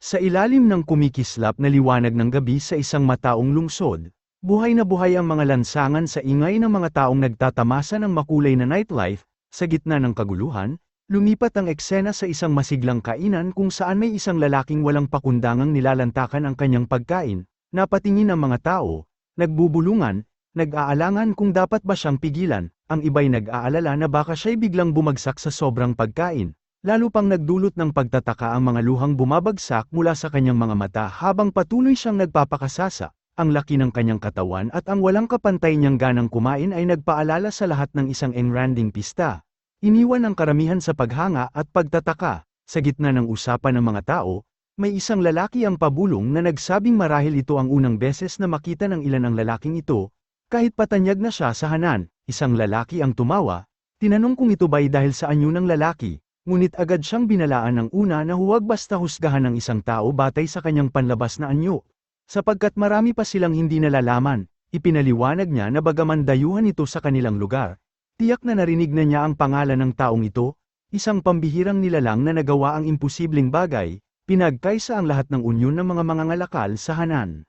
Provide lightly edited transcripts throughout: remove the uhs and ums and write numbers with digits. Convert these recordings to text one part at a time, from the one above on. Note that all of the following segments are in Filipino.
Sa ilalim ng kumikislap na liwanag ng gabi sa isang mataong lungsod, buhay na buhay ang mga lansangan sa ingay ng mga taong nagtatamasa ng makulay na nightlife. Sa gitna ng kaguluhan, lumipat ang eksena sa isang masiglang kainan kung saan may isang lalaking walang pakundangang nilalantakan ang kanyang pagkain. Napatingin ang mga tao, nagbubulungan, nag-aalangan kung dapat ba siyang pigilan. Ang iba'y nag-aalala na baka siya'y biglang bumagsak sa sobrang pagkain. Lalo pang nagdulot ng pagtataka ang mga luhang bumabagsak mula sa kanyang mga mata habang patuloy siyang nagpapakasasa. Ang laki ng kanyang katawan at ang walang kapantay niyang ganang kumain ay nagpaalala sa lahat ng isang engranding pista. Iniwan ang karamihan sa paghanga at pagtataka. Sa gitna ng usapan ng mga tao, may isang lalaki ang pabulong na nagsabing marahil ito ang unang beses na makita ng ilan ang lalaking ito, kahit patanyag na siya sa hanan. Isang lalaki ang tumawa, tinanong kung ito ba'y dahil sa anyo ng lalaki. Ngunit agad siyang binalaan ng una na huwag basta husgahan ng isang tao batay sa kanyang panlabas na anyo. Sapagkat marami pa silang hindi nalalaman, ipinaliwanag niya na bagaman dayuhan ito sa kanilang lugar, tiyak na narinig na niya ang pangalan ng taong ito, isang pambihirang nilalang na nagawa ang imposibleng bagay, pinagkaisa ang lahat ng unyon ng mga mangangalakal sa hanan.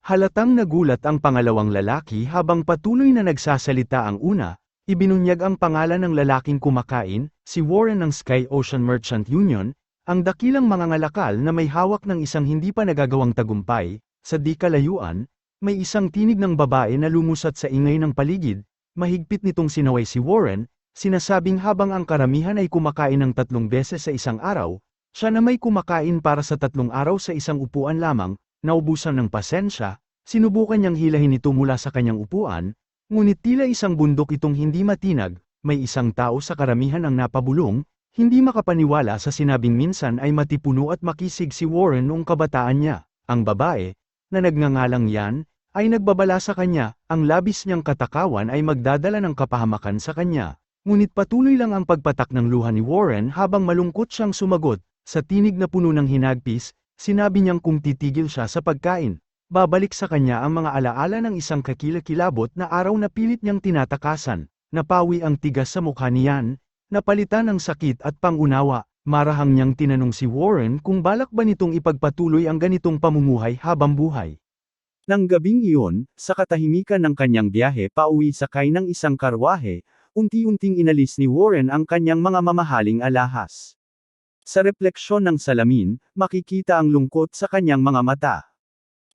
Halatang nagulat ang pangalawang lalaki habang patuloy na nagsasalita ang una. Ibinunyag ang pangalan ng lalaking kumakain, si Warren ng Sky Ocean Merchant Union, ang dakilang mangangalakal na may hawak ng isang hindi pa nagagawang tagumpay. Sa di kalayuan, may isang tinig ng babae na lumusat sa ingay ng paligid, mahigpit nitong sinaway si Warren, sinasabing habang ang karamihan ay kumakain ng 3 beses sa isang araw, siya na may kumakain para sa 3 araw sa isang upuan lamang. Naubusan ng pasensya, sinubukan niyang hilahin ito mula sa kanyang upuan. Ngunit tila isang bundok itong hindi matinag, may isang tao sa karamihan ang napabulong, hindi makapaniwala sa sinabing minsan ay matipuno at makisig si Warren noong kabataan niya. Ang babae, na nagngangalang yan, ay nagbabala sa kanya, ang labis niyang katakawan ay magdadala ng kapahamakan sa kanya. Ngunit patuloy lang ang pagpatak ng luha ni Warren habang malungkot siyang sumagot. Sa tinig na puno ng hinagpis, sinabi niyang kung titigil siya sa pagkain, babalik sa kanya ang mga alaala ng isang kakilakilabot na araw na pilit niyang tinatakasan. Napawi ang tigas sa mukha niyan, napalitan ng sakit at pangunawa. Marahang niyang tinanong si Warren kung balak ba nitong ipagpatuloy ang ganitong pamumuhay habang buhay. Nang gabing iyon, sa katahimikan ng kanyang biyahe pauwi sakay ng isang karwahe, unti-unting inalis ni Warren ang kanyang mga mamahaling alahas. Sa refleksyon ng salamin, makikita ang lungkot sa kanyang mga mata.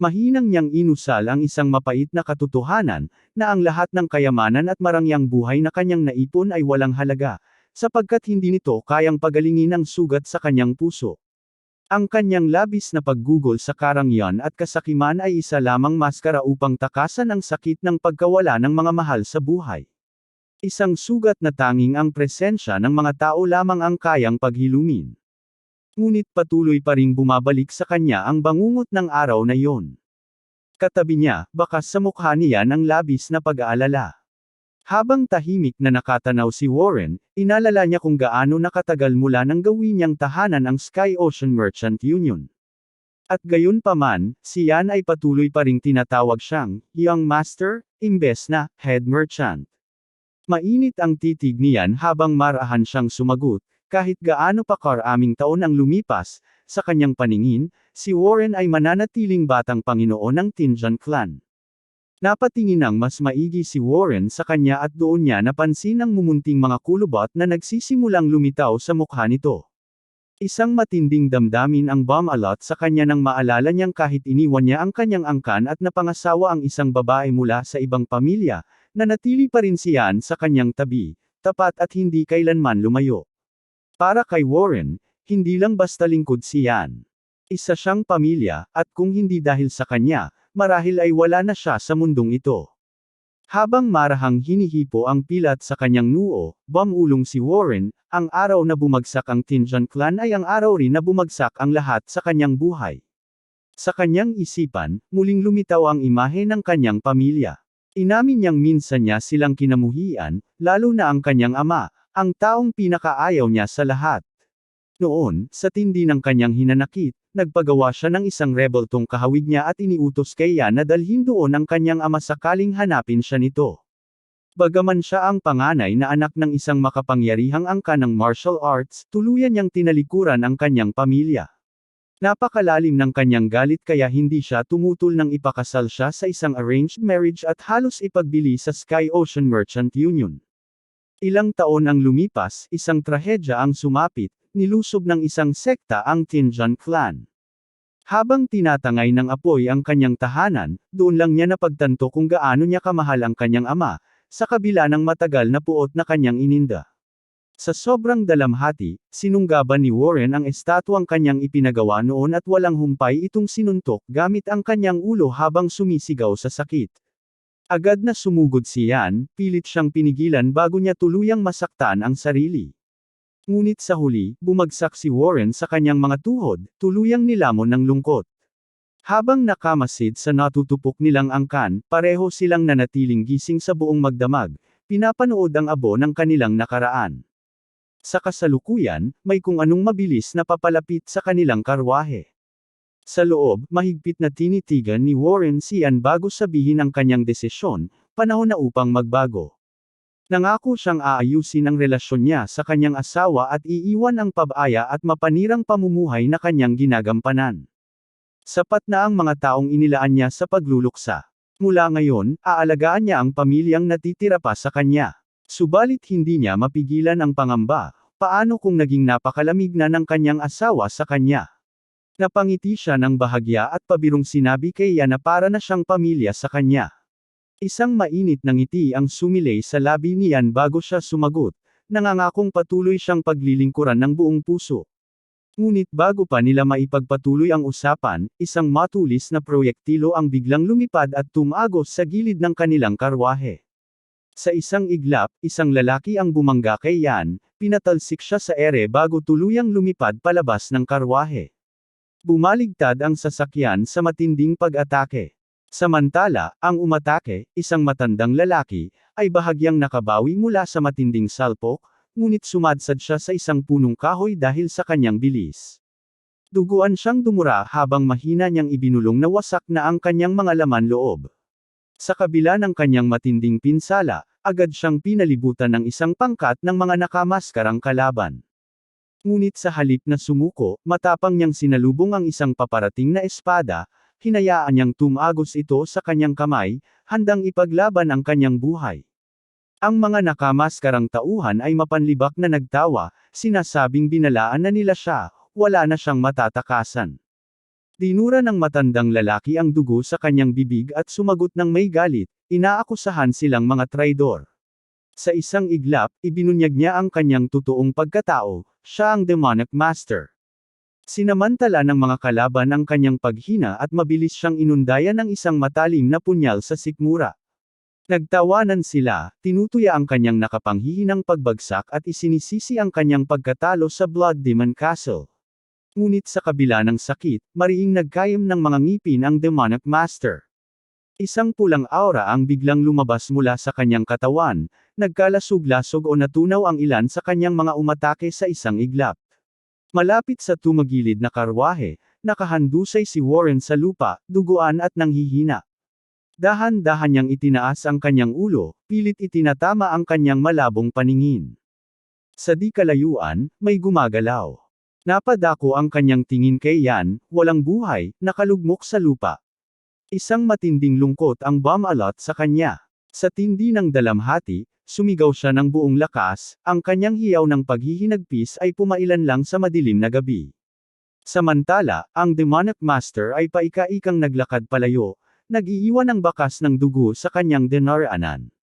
Mahinang niyang inusal ang isang mapait na katotohanan, na ang lahat ng kayamanan at marangyang buhay na kanyang naipon ay walang halaga, sapagkat hindi nito kayang pagalingin ang sugat sa kanyang puso. Ang kanyang labis na paggugol sa karangyaan at kasakiman ay isa lamang maskara upang takasan ang sakit ng pagkawala ng mga mahal sa buhay. Isang sugat na tanging ang presensya ng mga tao lamang ang kayang paghilumin. Ngunit patuloy pa ring bumabalik sa kanya ang bangungot ng araw na iyon. Katabi niya, bakas sa mukha niya ng labis na pag-aalala. Habang tahimik na nakatanaw si Warren, inalala niya kung gaano nakatagal mula nang gawin niyang tahanan ang Sky Ocean Merchant Union. At gayon pa man, siyan ay patuloy pa ring tinatawag siyang Young Master, imbes na Head Merchant. Mainit ang titig niyan habang marahan siyang sumagot. Kahit gaano pa karaming taon ang lumipas, sa kanyang paningin, si Warren ay mananatiling batang Panginoon ng Tinjan clan. Napatingin ng mas maigi si Warren sa kanya at doon niya napansin ang mumunting mga kulubot na nagsisimulang lumitaw sa mukha nito. Isang matinding damdamin ang bumalot sa kanya nang maalala niyang kahit iniwan niya ang kanyang angkan at napangasawa ang isang babae mula sa ibang pamilya, nanatili pa rin siyan sa kanyang tabi, tapat at hindi kailanman lumayo. Para kay Warren, hindi lang basta lingkod siyan. Isa siyang pamilya, at kung hindi dahil sa kanya, marahil ay wala na siya sa mundong ito. Habang marahang hinihipo ang pilat sa kanyang noo, bumulong si Warren, ang araw na bumagsak ang Tinjan clan ay ang araw rin na bumagsak ang lahat sa kanyang buhay. Sa kanyang isipan, muling lumitaw ang imahe ng kanyang pamilya. Inamin niyang minsan niya silang kinamuhian, lalo na ang kanyang ama, ang taong pinakaayaw niya sa lahat. Noon, sa tindi ng kanyang hinanakit, nagpagawa siya ng isang rebeltong kahawig niya at iniutos kay Yan na dalhin doon ang kanyang ama sakaling hanapin siya nito. Bagaman siya ang panganay na anak ng isang makapangyarihang angka ng martial arts, tuluyan niyang tinalikuran ang kanyang pamilya. Napakalalim ng kanyang galit kaya hindi siya tumutol nang ipakasal siya sa isang arranged marriage at halos ipagbili sa Sky Ocean Merchant Union. Ilang taon ang lumipas, isang trahedya ang sumapit, nilusob ng isang sekta ang Tinjan clan. Habang tinatangay ng apoy ang kanyang tahanan, doon lang niya napagtanto kung gaano niya kamahal ang kanyang ama, sa kabila ng matagal na puot na kanyang ininda. Sa sobrang dalamhati, sinunggaban ni Warren ang estatwang kanyang ipinagawa noon at walang humpay itong sinuntok gamit ang kanyang ulo habang sumisigaw sa sakit. Agad na sumugod si Ian, pilit siyang pinigilan bago niya tuluyang masaktan ang sarili. Ngunit sa huli, bumagsak si Warren sa kanyang mga tuhod, tuluyang nilamon ng lungkot. Habang nakamasid sa natutupok nilang angkan, pareho silang nanatiling gising sa buong magdamag, pinapanood ang abo ng kanilang nakaraan. Sa kasalukuyan, may kung anong mabilis na papalapit sa kanilang karwahe. Sa loob, mahigpit na tinitigan ni Warren si Ian bago sabihin ang kanyang desisyon, panahon na upang magbago. Nangako siyang aayusin ang relasyon niya sa kanyang asawa at iiwan ang pab-aya at mapanirang pamumuhay na kanyang ginagampanan. Sapat na ang mga taong inilaan niya sa pagluluksa. Mula ngayon, aalagaan niya ang pamilyang natitira pa sa kanya. Subalit hindi niya mapigilan ang pangamba, paano kung naging napakalamig na ng kanyang asawa sa kanya. Napangiti siya ng bahagya at pabirong sinabi kay Ian na para na siyang pamilya sa kanya. Isang mainit na ngiti ang sumilay sa labi ni Ian bago siya sumagot, nangangakong patuloy siyang paglilingkuran ng buong puso. Ngunit bago pa nila maipagpatuloy ang usapan, isang matulis na proyektilo ang biglang lumipad at tumagos sa gilid ng kanilang karwahe. Sa isang iglap, isang lalaki ang bumangga kay Ian, pinatalsik siya sa ere bago tuluyang lumipad palabas ng karwahe. Bumaligtad ang sasakyan sa matinding pag-atake. Samantala, ang umatake, isang matandang lalaki, ay bahagyang nakabawi mula sa matinding salpok, ngunit sumadsad siya sa isang punong kahoy dahil sa kanyang bilis. Duguan siyang dumura habang mahina niyang ibinulong na wasak na ang kanyang mga laman loob. Sa kabila ng kanyang matinding pinsala, agad siyang pinalibutan ng isang pangkat ng mga nakamaskarang kalaban. Ngunit sa halip na sumuko, matapang niyang sinalubong ang isang paparating na espada, hinayaan niyang tumagos ito sa kanyang kamay, handang ipaglaban ang kanyang buhay. Ang mga nakamaskarang tauhan ay mapanlibak na nagtawa, sinasabing binalaan na nila siya, wala na siyang matatakasan. Dinura ng matandang lalaki ang dugo sa kanyang bibig at sumagot ng may galit, inaakusahan silang mga traidor. Sa isang iglap, ibinunyag niya ang kanyang totoong pagkatao, siya ang demonic master. Sinamantala ng mga kalaban ang kanyang paghina at mabilis siyang inundayan ng isang matalim na punyal sa sikmura. Nagtawanan sila, tinutuya ang kanyang nakapanghihinang pagbagsak at isinisisi ang kanyang pagkatalo sa Blood Demon Castle. Ngunit sa kabila ng sakit, mariing nagkayam ng mga ngipin ang demonic master. Isang pulang aura ang biglang lumabas mula sa kanyang katawan, nagkalasog-lasog o natunaw ang ilan sa kanyang mga umatake sa isang iglap. Malapit sa tumagilid na karwahe, nakahandusay si Warren sa lupa, duguan at nanghihina. Dahan-dahan niyang itinaas ang kanyang ulo, pilit itinatama ang kanyang malabong paningin. Sa di kalayuan, may gumagalaw. Napadako ang kanyang tingin kay Ian, walang buhay, nakalugmok sa lupa. Isang matinding lungkot ang bumalot sa kanya. Sa tindi ng dalamhati, sumigaw siya ng buong lakas, ang kanyang hiyaw ng paghihinagpis ay pumailan lang sa madilim na gabi. Samantala, ang demonic master ay paika-ikang naglakad palayo, nag-iiwan ng bakas ng dugo sa kanyang dinaraanan.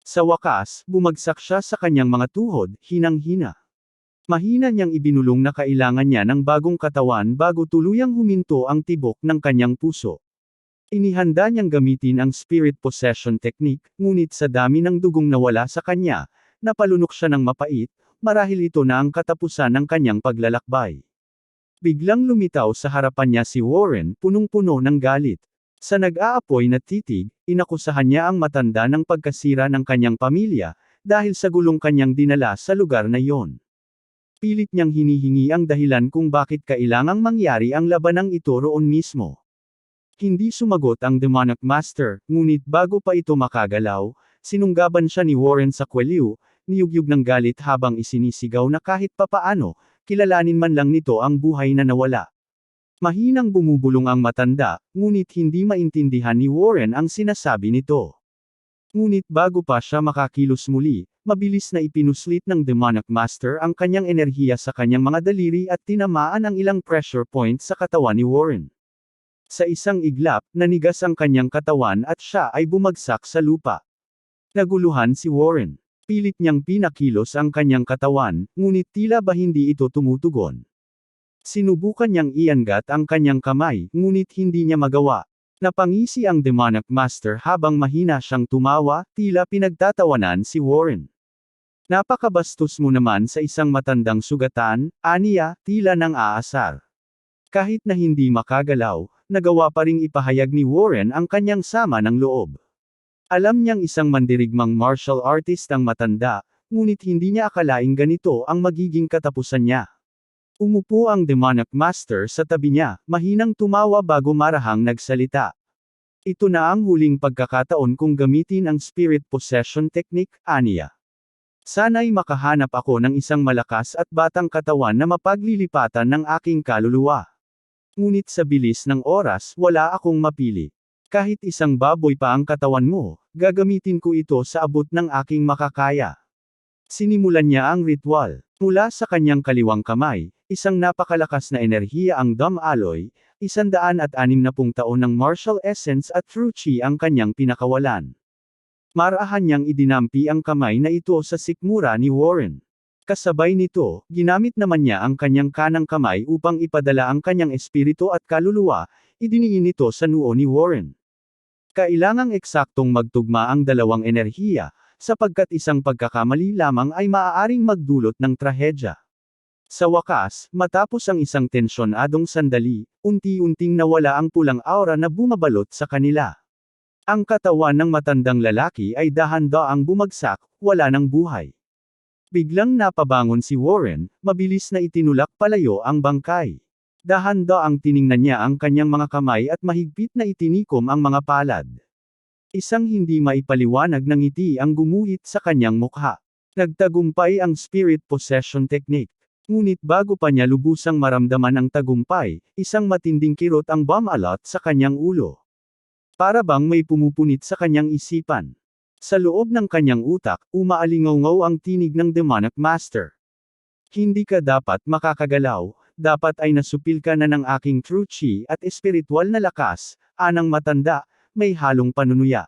Sa wakas, bumagsak siya sa kanyang mga tuhod, hinang-hina. Mahina niyang ibinulong na kailangan niya ng bagong katawan bago tuluyang huminto ang tibok ng kanyang puso. Inihanda niyang gamitin ang spirit possession technique, ngunit sa dami ng dugong nawala sa kanya, napalunok siya ng mapait, marahil ito na ang katapusan ng kanyang paglalakbay. Biglang lumitaw sa harapan niya si Warren, punong-puno ng galit. Sa nag-aapoy na titig, inakusahan niya ang matanda ng pagkasira ng kanyang pamilya, dahil sa gulong kanyang dinala sa lugar na iyon. Pilit niyang hinihingi ang dahilan kung bakit kailangang mangyari ang labanang ito roon mismo. Hindi sumagot ang demonic master, ngunit bago pa ito makagalaw, sinunggaban siya ni Warren sa kwelyo, niyugyug ng galit habang isinisigaw na kahit papaano, kilalanin man lang nito ang buhay na nawala. Mahinang bumubulong ang matanda, ngunit hindi maintindihan ni Warren ang sinasabi nito. Ngunit bago pa siya makakilos muli, mabilis na ipinuslit ng Demonic Master ang kanyang enerhiya sa kanyang mga daliri at tinamaan ang ilang pressure point sa katawan ni Warren. Sa isang iglap, nanigas ang kanyang katawan at siya ay bumagsak sa lupa. Naguluhan si Warren. Pilit niyang pinakilos ang kanyang katawan, ngunit tila ba hindi ito tumutugon. Sinubukan niyang iangat ang kanyang kamay, ngunit hindi niya magawa. Napangisi ang Demonic Master habang mahina siyang tumawa, tila pinagtatawanan si Warren. Napakabastos mo naman sa isang matandang sugatan, aniya, tila nang aasar. Kahit na hindi makagalaw, nagawa pa ring ipahayag ni Warren ang kanyang sama ng loob. Alam niyang isang mandirigmang martial artist ang matanda, ngunit hindi niya akalaing ganito ang magiging katapusan niya. Umupo ang Demonic Master sa tabi niya, mahinang tumawa bago marahang nagsalita. Ito na ang huling pagkakataon kong gamitin ang Spirit Possession Technique, aniya. Sana'y makahanap ako ng isang malakas at batang katawan na mapaglilipatan ng aking kaluluwa. Ngunit sa bilis ng oras, wala akong mapili. Kahit isang baboy pa ang katawan mo, gagamitin ko ito sa abot ng aking makakaya. Sinimulan niya ang ritual. Mula sa kanyang kaliwang kamay, isang napakalakas na enerhiya ang Dum Alloy, 160 taon ng martial essence at true chi ang kanyang pinakawalan. Marahan niyang idinampi ang kamay na ito sa sikmura ni Warren. Kasabay nito, ginamit naman niya ang kanyang kanang kamay upang ipadala ang kanyang espiritu at kaluluwa, idiniin ito sa noo ni Warren. Kailangang eksaktong magtugma ang dalawang enerhiya, sapagkat isang pagkakamali lamang ay maaaring magdulot ng trahedya. Sa wakas, matapos ang isang tensyonadong sandali, unti-unting nawala ang pulang aura na bumabalot sa kanila. Ang katawan ng matandang lalaki ay dahan-daang bumagsak, wala ng buhay. Biglang napabangon si Warren, mabilis na itinulak palayo ang bangkay. Dahan-daang tiningnan niya ang kanyang mga kamay at mahigpit na itinikom ang mga palad. Isang hindi maipaliwanag ng ngiti ang gumuhit sa kanyang mukha. Nagtagumpay ang Spirit Possession Technique. Ngunit bago pa niya lubusang maramdaman ang tagumpay, isang matinding kirot ang bumalot sa kanyang ulo. Para bang may pumupunit sa kanyang isipan. Sa loob ng kanyang utak, umaalingaw ang tinig ng Demonic Master. Hindi ka dapat makakagalaw, dapat ay nasupil ka na ng aking true chi at espiritual na lakas, anang matanda, may halong panunuya.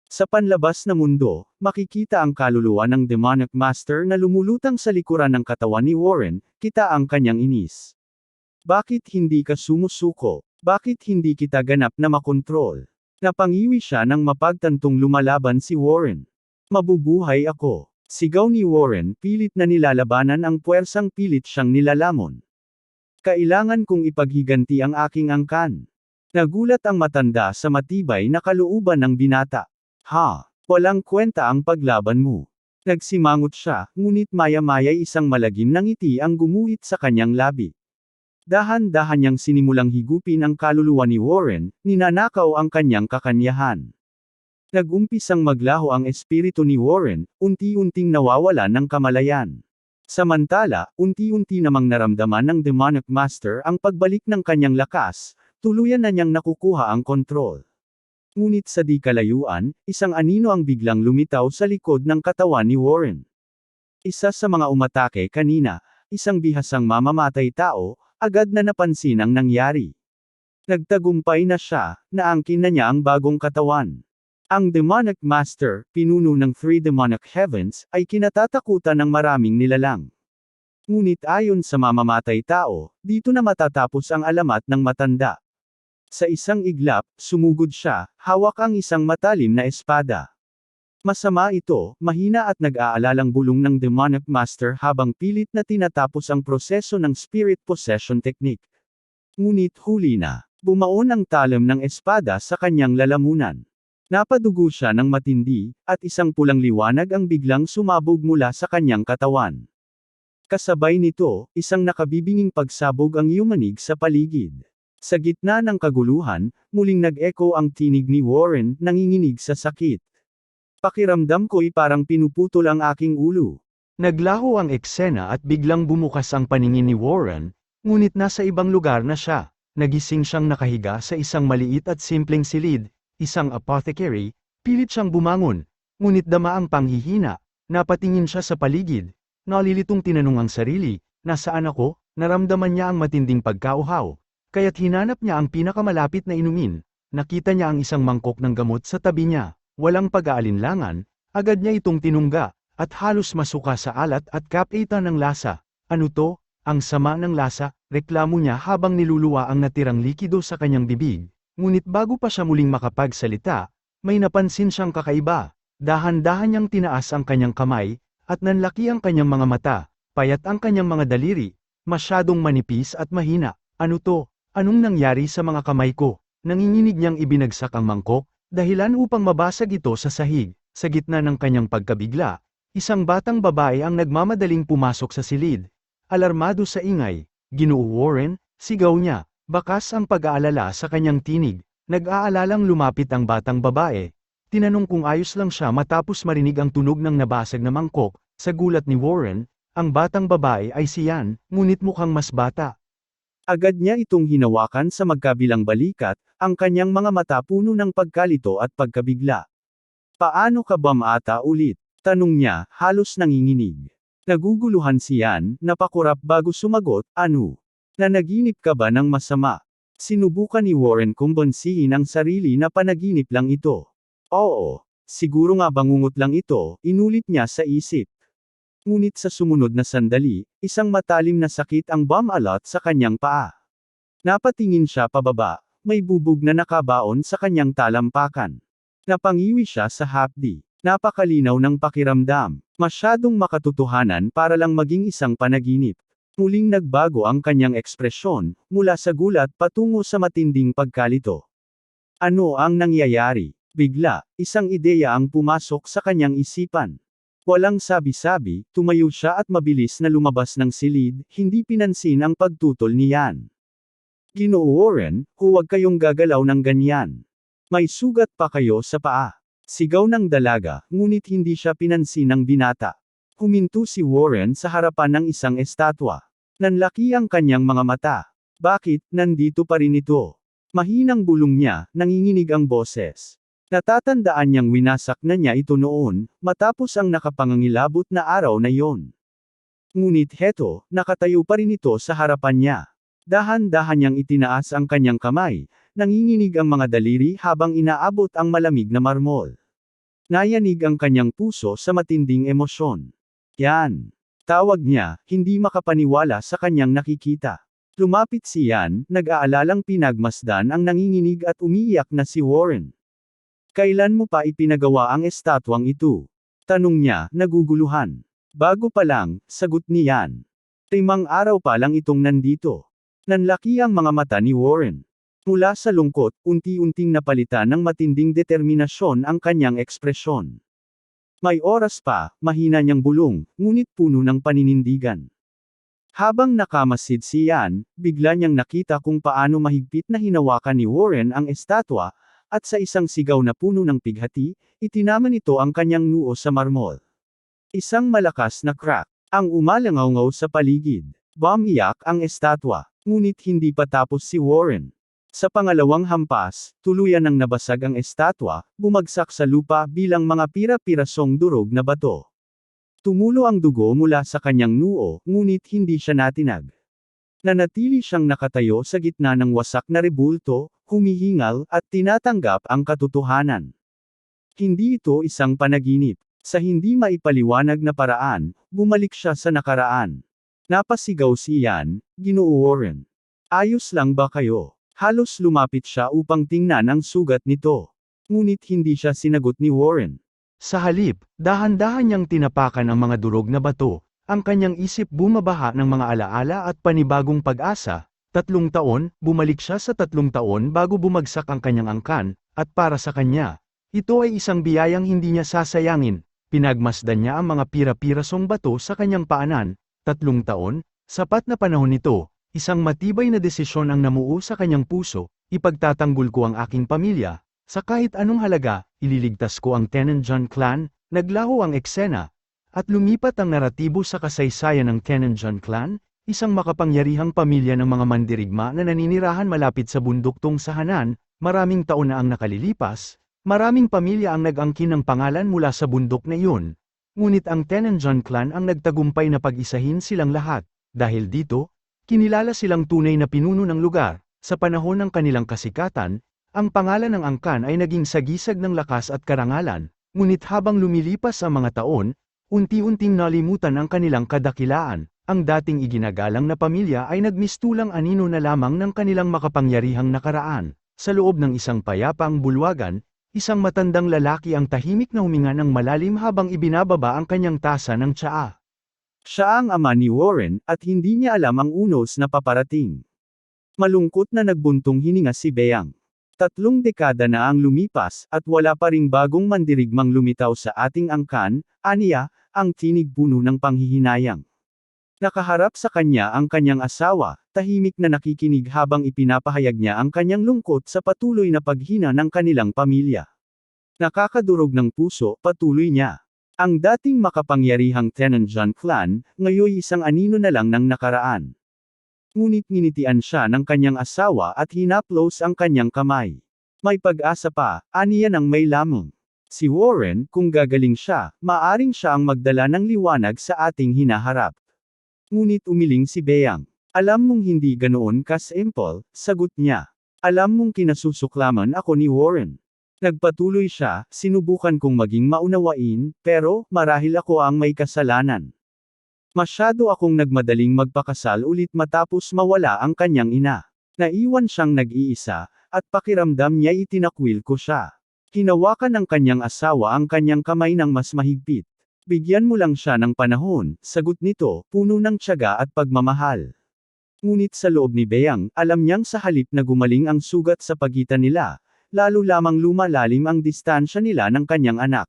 Sa panlabas na mundo, makikita ang kaluluwa ng Demonic Master na lumulutang sa likuran ng katawan ni Warren, kita ang kanyang inis. Bakit hindi ka sumusuko? Bakit hindi kita ganap na makontrol? Napangiwi siya nang mapagtantong lumalaban si Warren. Mabubuhay ako. Sigaw ni Warren, pilit na nilalabanan ang puwersang pilit siyang nilalamon. Kailangan kong ipaghiganti ang aking angkan. Nagulat ang matanda sa matibay na kalooban ng binata. Ha, walang kwenta ang paglaban mo. Nagsimangot siya, ngunit maya-maya'y isang malagim na ngiti ang gumuhit sa kanyang labi. Dahan-dahan niyang sinimulang higupin ang kaluluwa ni Warren, ninanakaw ang kanyang kakanyahan. Nag-umpisang maglaho ang espiritu ni Warren, unti-unting nawawalan ng kamalayan. Samantala, unti-unti namang naramdaman ng Demonic Master ang pagbalik ng kanyang lakas, tuluyan na niyang nakukuha ang kontrol. Ngunit sa di kalayuan, isang anino ang biglang lumitaw sa likod ng katawan ni Warren. Isa sa mga umatake kanina, isang bihasang mamamatay tao, agad na napansin ang nangyari. Nagtagumpay na siya, naangkin na niya ang bagong katawan. Ang Demonic Master, pinuno ng 3 Demonic Heavens, ay kinatatakutan ng maraming nilalang. Ngunit ayon sa mamamatay tao, dito na matatapos ang alamat ng matanda. Sa isang iglap, sumugod siya, hawak ang isang matalim na espada. Masama ito, mahina at nag-aalalang bulong ng Demonic Master habang pilit na tinatapos ang proseso ng Spirit Possession Technique. Ngunit huli na, bumaon ang talim ng espada sa kanyang lalamunan. Napadugo siya ng matindi, at isang pulang liwanag ang biglang sumabog mula sa kanyang katawan. Kasabay nito, isang nakabibinging pagsabog ang yumanig sa paligid. Sa gitna ng kaguluhan, muling nag-echo ang tinig ni Warren, nanginginig sa sakit. Pakiramdam ko'y parang pinuputol ang aking ulo. Naglaho ang eksena at biglang bumukas ang paningin ni Warren, ngunit nasa ibang lugar na siya. nagising siyang nakahiga sa isang maliit at simpleng silid, isang apothecary, pilit siyang bumangon, ngunit dama ang panghihina, napatingin siya sa paligid, nalilitong tinanong ang sarili, nasaan ako? Naramdaman niya ang matinding pagkauhaw, kaya't hinanap niya ang pinakamalapit na inumin, nakita niya ang isang mangkok ng gamot sa tabi niya, walang pag-aalinlangan, agad niya itong tinungga, at halos masuka sa alat at kapeitan ng lasa. Ano to? Ang sama ng lasa, reklamo niya habang niluluwa ang natirang likido sa kanyang bibig. Ngunit bago pa siya muling makapagsalita, may napansin siyang kakaiba. Dahan-dahan niyang tinaas ang kanyang kamay, at nanlaki ang kanyang mga mata, payat ang kanyang mga daliri, masyadong manipis at mahina. Ano to? Anong nangyari sa mga kamay ko? Nanginginig niyang ibinagsak ang mangkok, dahilan upang mabasag ito sa sahig. Sa gitna ng kanyang pagkabigla, isang batang babae ang nagmamadaling pumasok sa silid. Alarmado sa ingay, Ginoo Warren, sigaw niya, bakas ang pag-aalala sa kanyang tinig. Nag-aalalang lumapit ang batang babae. Tinanong kung ayos lang siya matapos marinig ang tunog ng nabasag na mangkok. Sa gulat ni Warren, ang batang babae ay si Yan, ngunit mukhang mas bata. Agad niya itong hinawakan sa magkabilang balikat, ang kanyang mga mata puno ng pagkalito at pagkabigla. Paano ka ba maata ulit? Tanong niya, halos nanginginig. Naguguluhan si Yan, napakurap bago sumagot, ano? Nanaginip ka ba ng masama? Sinubukan ni Warren kumbonsihin ang sarili na panaginip lang ito. Oo, siguro nga bangungot lang ito, inulit niya sa isip. Ngunit sa sumunod na sandali, isang matalim na sakit ang bumalot sa kanyang paa. Napatingin siya pababa, may bubog na nakabaon sa kanyang talampakan. Napangiwi siya sa hapdi. Napakalinaw ng pakiramdam. Masyadong makatotohanan para lang maging isang panaginip. Muling nagbago ang kanyang ekspresyon, mula sa gulat patungo sa matinding pagkalito. Ano ang nangyayari? Bigla, isang ideya ang pumasok sa kanyang isipan. Walang sabi-sabi, tumayo siya at mabilis na lumabas ng silid, hindi pinansin ang pagtutol ni Yan. Ginoo Warren, huwag kayong gagalaw ng ganyan. May sugat pa kayo sa paa. Sigaw ng dalaga, ngunit hindi siya pinansin ng binata. Huminto si Warren sa harapan ng isang estatwa. Nanlaki ang kanyang mga mata. Bakit, nandito pa rin ito? Mahinang bulong niya, nanginginig ang boses. Natatandaan niyang winasak na niya ito noon, matapos ang nakapangangilabot na araw na iyon. Ngunit heto, nakatayo pa rin ito sa harapan niya. Dahan-dahan niyang itinaas ang kanyang kamay, nanginginig ang mga daliri habang inaabot ang malamig na marmol. Nayanig ang kanyang puso sa matinding emosyon. Yan. Tawag niya, hindi makapaniwala sa kanyang nakikita. Lumapit si Yan, nag-aalalang pinagmasdan ang nanginginig at umiiyak na si Warren. Kailan mo pa ipinagawa ang estatwang ito? Tanong niya, naguguluhan. Bago pa lang, sagot ni Yan. 5 araw pa lang itong nandito. Nanlaki ang mga mata ni Warren. Mula sa lungkot, unti-unting napalitan ng matinding determinasyon ang kanyang ekspresyon. May oras pa, mahina niyang bulong, ngunit puno ng paninindigan. Habang nakamasid si Yan, bigla niyang nakita kung paano mahigpit na hinawakan ni Warren ang estatwa, at sa isang sigaw na puno ng pighati, itinaman ito ang kanyang noo sa marmol. Isang malakas na crack, ang umalangaw-ngaw sa paligid. Bumiyak ang estatwa. Ngunit hindi pa tapos si Warren. Sa pangalawang hampas, tuluyan nang nabasag ang estatwa, bumagsak sa lupa bilang mga pira-pirasong durog na bato. Tumulo ang dugo mula sa kanyang noo, ngunit hindi siya natinag. Nanatili siyang nakatayo sa gitna ng wasak na rebulto, humihingal, at tinatanggap ang katotohanan. Hindi ito isang panaginip. Sa hindi maipaliwanag na paraan, bumalik siya sa nakaraan. Napasigaw si Yan, Ginoo Warren. Ayos lang ba kayo? Halos lumapit siya upang tingnan ang sugat nito. Ngunit hindi siya sinagot ni Warren. Sa halip, dahan-dahan niyang tinapakan ang mga durog na bato, ang kanyang isip bumabaha ng mga alaala at panibagong pag-asa. 3 taon, bumalik siya sa 3 taon bago bumagsak ang kanyang angkan, at para sa kanya, ito ay isang biyayang hindi niya sasayangin. Pinagmasdan niya ang mga pira-pirasong bato sa kanyang paanan. 3 taon, sapat na panahon nito, isang matibay na desisyon ang namuo sa kanyang puso, ipagtatanggol ko ang aking pamilya, sa kahit anong halaga, ililigtas ko ang Tenenbaum clan, naglaho ang eksena, at lumipat ang naratibo sa kasaysayan ng Tenenbaum clan, isang makapangyarihang pamilya ng mga mandirigma na naninirahan malapit sa bundok tungkol sa Hanan. Maraming taon na ang nakalilipas, maraming pamilya ang nag-angkin ng pangalan mula sa bundok na iyon. Ngunit ang Tenenjon clan ang nagtagumpay na pag-isahin silang lahat. Dahil dito, kinilala silang tunay na pinuno ng lugar. Sa panahon ng kanilang kasikatan, ang pangalan ng angkan ay naging sagisag ng lakas at karangalan. Ngunit habang lumilipas ang mga taon, unti-unting nalimutan ang kanilang kadakilaan. Ang dating iginagalang na pamilya ay nagmistulang anino na lamang ng kanilang makapangyarihang nakaraan. Sa loob ng isang payapang bulwagan, isang matandang lalaki ang tahimik na huminga ng malalim habang ibinababa ang kanyang tasa ng tsaa. Siya ang ama ni Warren, at hindi niya alam ang unos na paparating. Malungkot na nagbuntong hininga si Beang. 3 dekada na ang lumipas, at wala pa ring bagong mandirigmang lumitaw sa ating angkan, aniya, ang tinig puno ng panghihinayang. Nakaharap sa kanya ang kanyang asawa, tahimik na nakikinig habang ipinapahayag niya ang kanyang lungkot sa patuloy na paghina ng kanilang pamilya. Nakakadurog ng puso, patuloy niya. Ang dating makapangyarihang Tenenjon clan, ngayon isang anino na lang ng nakaraan. Ngunit nginitian siya ng kanyang asawa at hinaplos ang kanyang kamay. May pag-asa pa, aniya ng may lamang. Si Warren, kung gagaling siya, maaring siya ang magdala ng liwanag sa ating hinaharap. Ngunit umiling si Beang. Alam mong hindi ganoon ka-simple, sagot niya. Alam mong kinasusuklaman ako ni Warren. Nagpatuloy siya, sinubukan kong maging maunawain, pero, marahil ako ang may kasalanan. Masyado akong nagmadaling magpakasal ulit matapos mawala ang kanyang ina. Naiwan siyang nag-iisa, at pakiramdam niya itinakwil ko siya. Hinawakan ng kanyang asawa ang kanyang kamay ng mas mahigpit. Bigyan mo lang siya ng panahon, sagot nito, puno ng tiyaga at pagmamahal. Ngunit sa loob ni Beang, alam niyang sa halip na gumaling ang sugat sa pagitan nila, lalo lamang lumalalim ang distansya nila ng kanyang anak.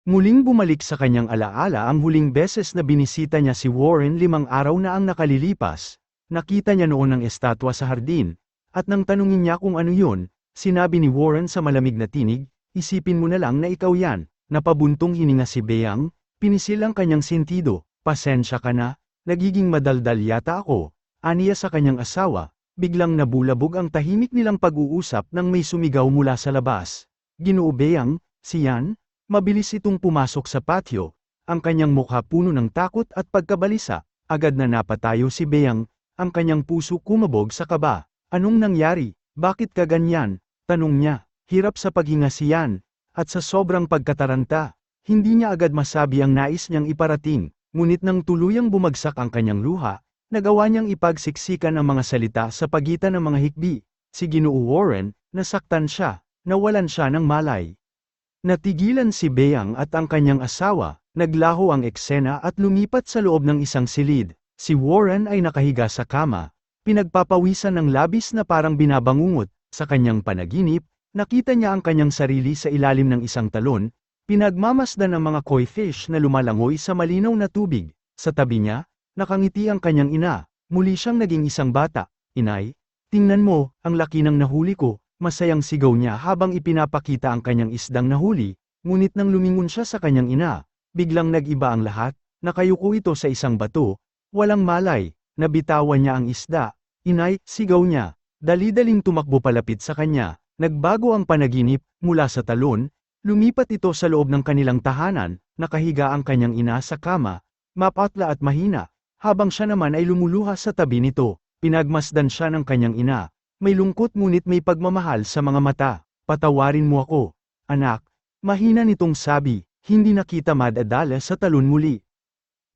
Muling bumalik sa kanyang alaala ang huling beses na binisita niya si Warren 5 araw na ang nakalilipas. Nakita niya noon ang estatwa sa hardin, at nang tanungin niya kung ano yun, sinabi ni Warren sa malamig na tinig, isipin mo na lang na ikaw yan. Napabuntong hininga si Beang, pinisil ang kanyang sentido, pasensya ka na, nagiging madaldal yata ako, aniya sa kanyang asawa, biglang nabulabog ang tahimik nilang pag-uusap nang may sumigaw mula sa labas. Ginoo Beang, siyan? Mabilis itong pumasok sa patio, ang kanyang mukha puno ng takot at pagkabalisa, agad na napatayo si Beang, ang kanyang puso kumabog sa kaba. Anong nangyari? Bakit ka ganyan? Tanong niya, hirap sa paghinga siyan, at sa sobrang pagkataranta, hindi niya agad masabi ang nais niyang iparating, ngunit nang tuluyang bumagsak ang kanyang luha, nagawa niyang ipagsiksikan ang mga salita sa pagitan ng mga hikbi. Si Ginoo Warren, nasaktan siya, nawalan siya ng malay. Natigilan si Beang at ang kanyang asawa, naglaho ang eksena at lumipat sa loob ng isang silid. Si Warren ay nakahiga sa kama, pinagpapawisan ng labis na parang binabangungot. Sa kanyang panaginip, nakita niya ang kanyang sarili sa ilalim ng isang talon, pinagmamasdan ng mga koi fish na lumalangoy sa malinaw na tubig. Sa tabi niya, nakangiti ang kanyang ina, muli siyang naging isang bata. Inay, tingnan mo, ang laki ng nahuli ko. Masayang sigaw niya habang ipinapakita ang kanyang isdang nahuli, ngunit nang lumingon siya sa kanyang ina, biglang nag-iba ang lahat, nakayuko ito sa isang bato, walang malay, nabitawan niya ang isda. Inay, sigaw niya, dali-daling tumakbo palapit sa kanya, nagbago ang panaginip, mula sa talon, lumipat ito sa loob ng kanilang tahanan, nakahiga ang kanyang ina sa kama, mapatla at mahina, habang siya naman ay lumuluha sa tabi nito, pinagmasdan siya ng kanyang ina. May lungkot ngunit may pagmamahal sa mga mata. Patawarin mo ako, anak. Mahina nitong sabi, hindi nakita madadala sa talon muli.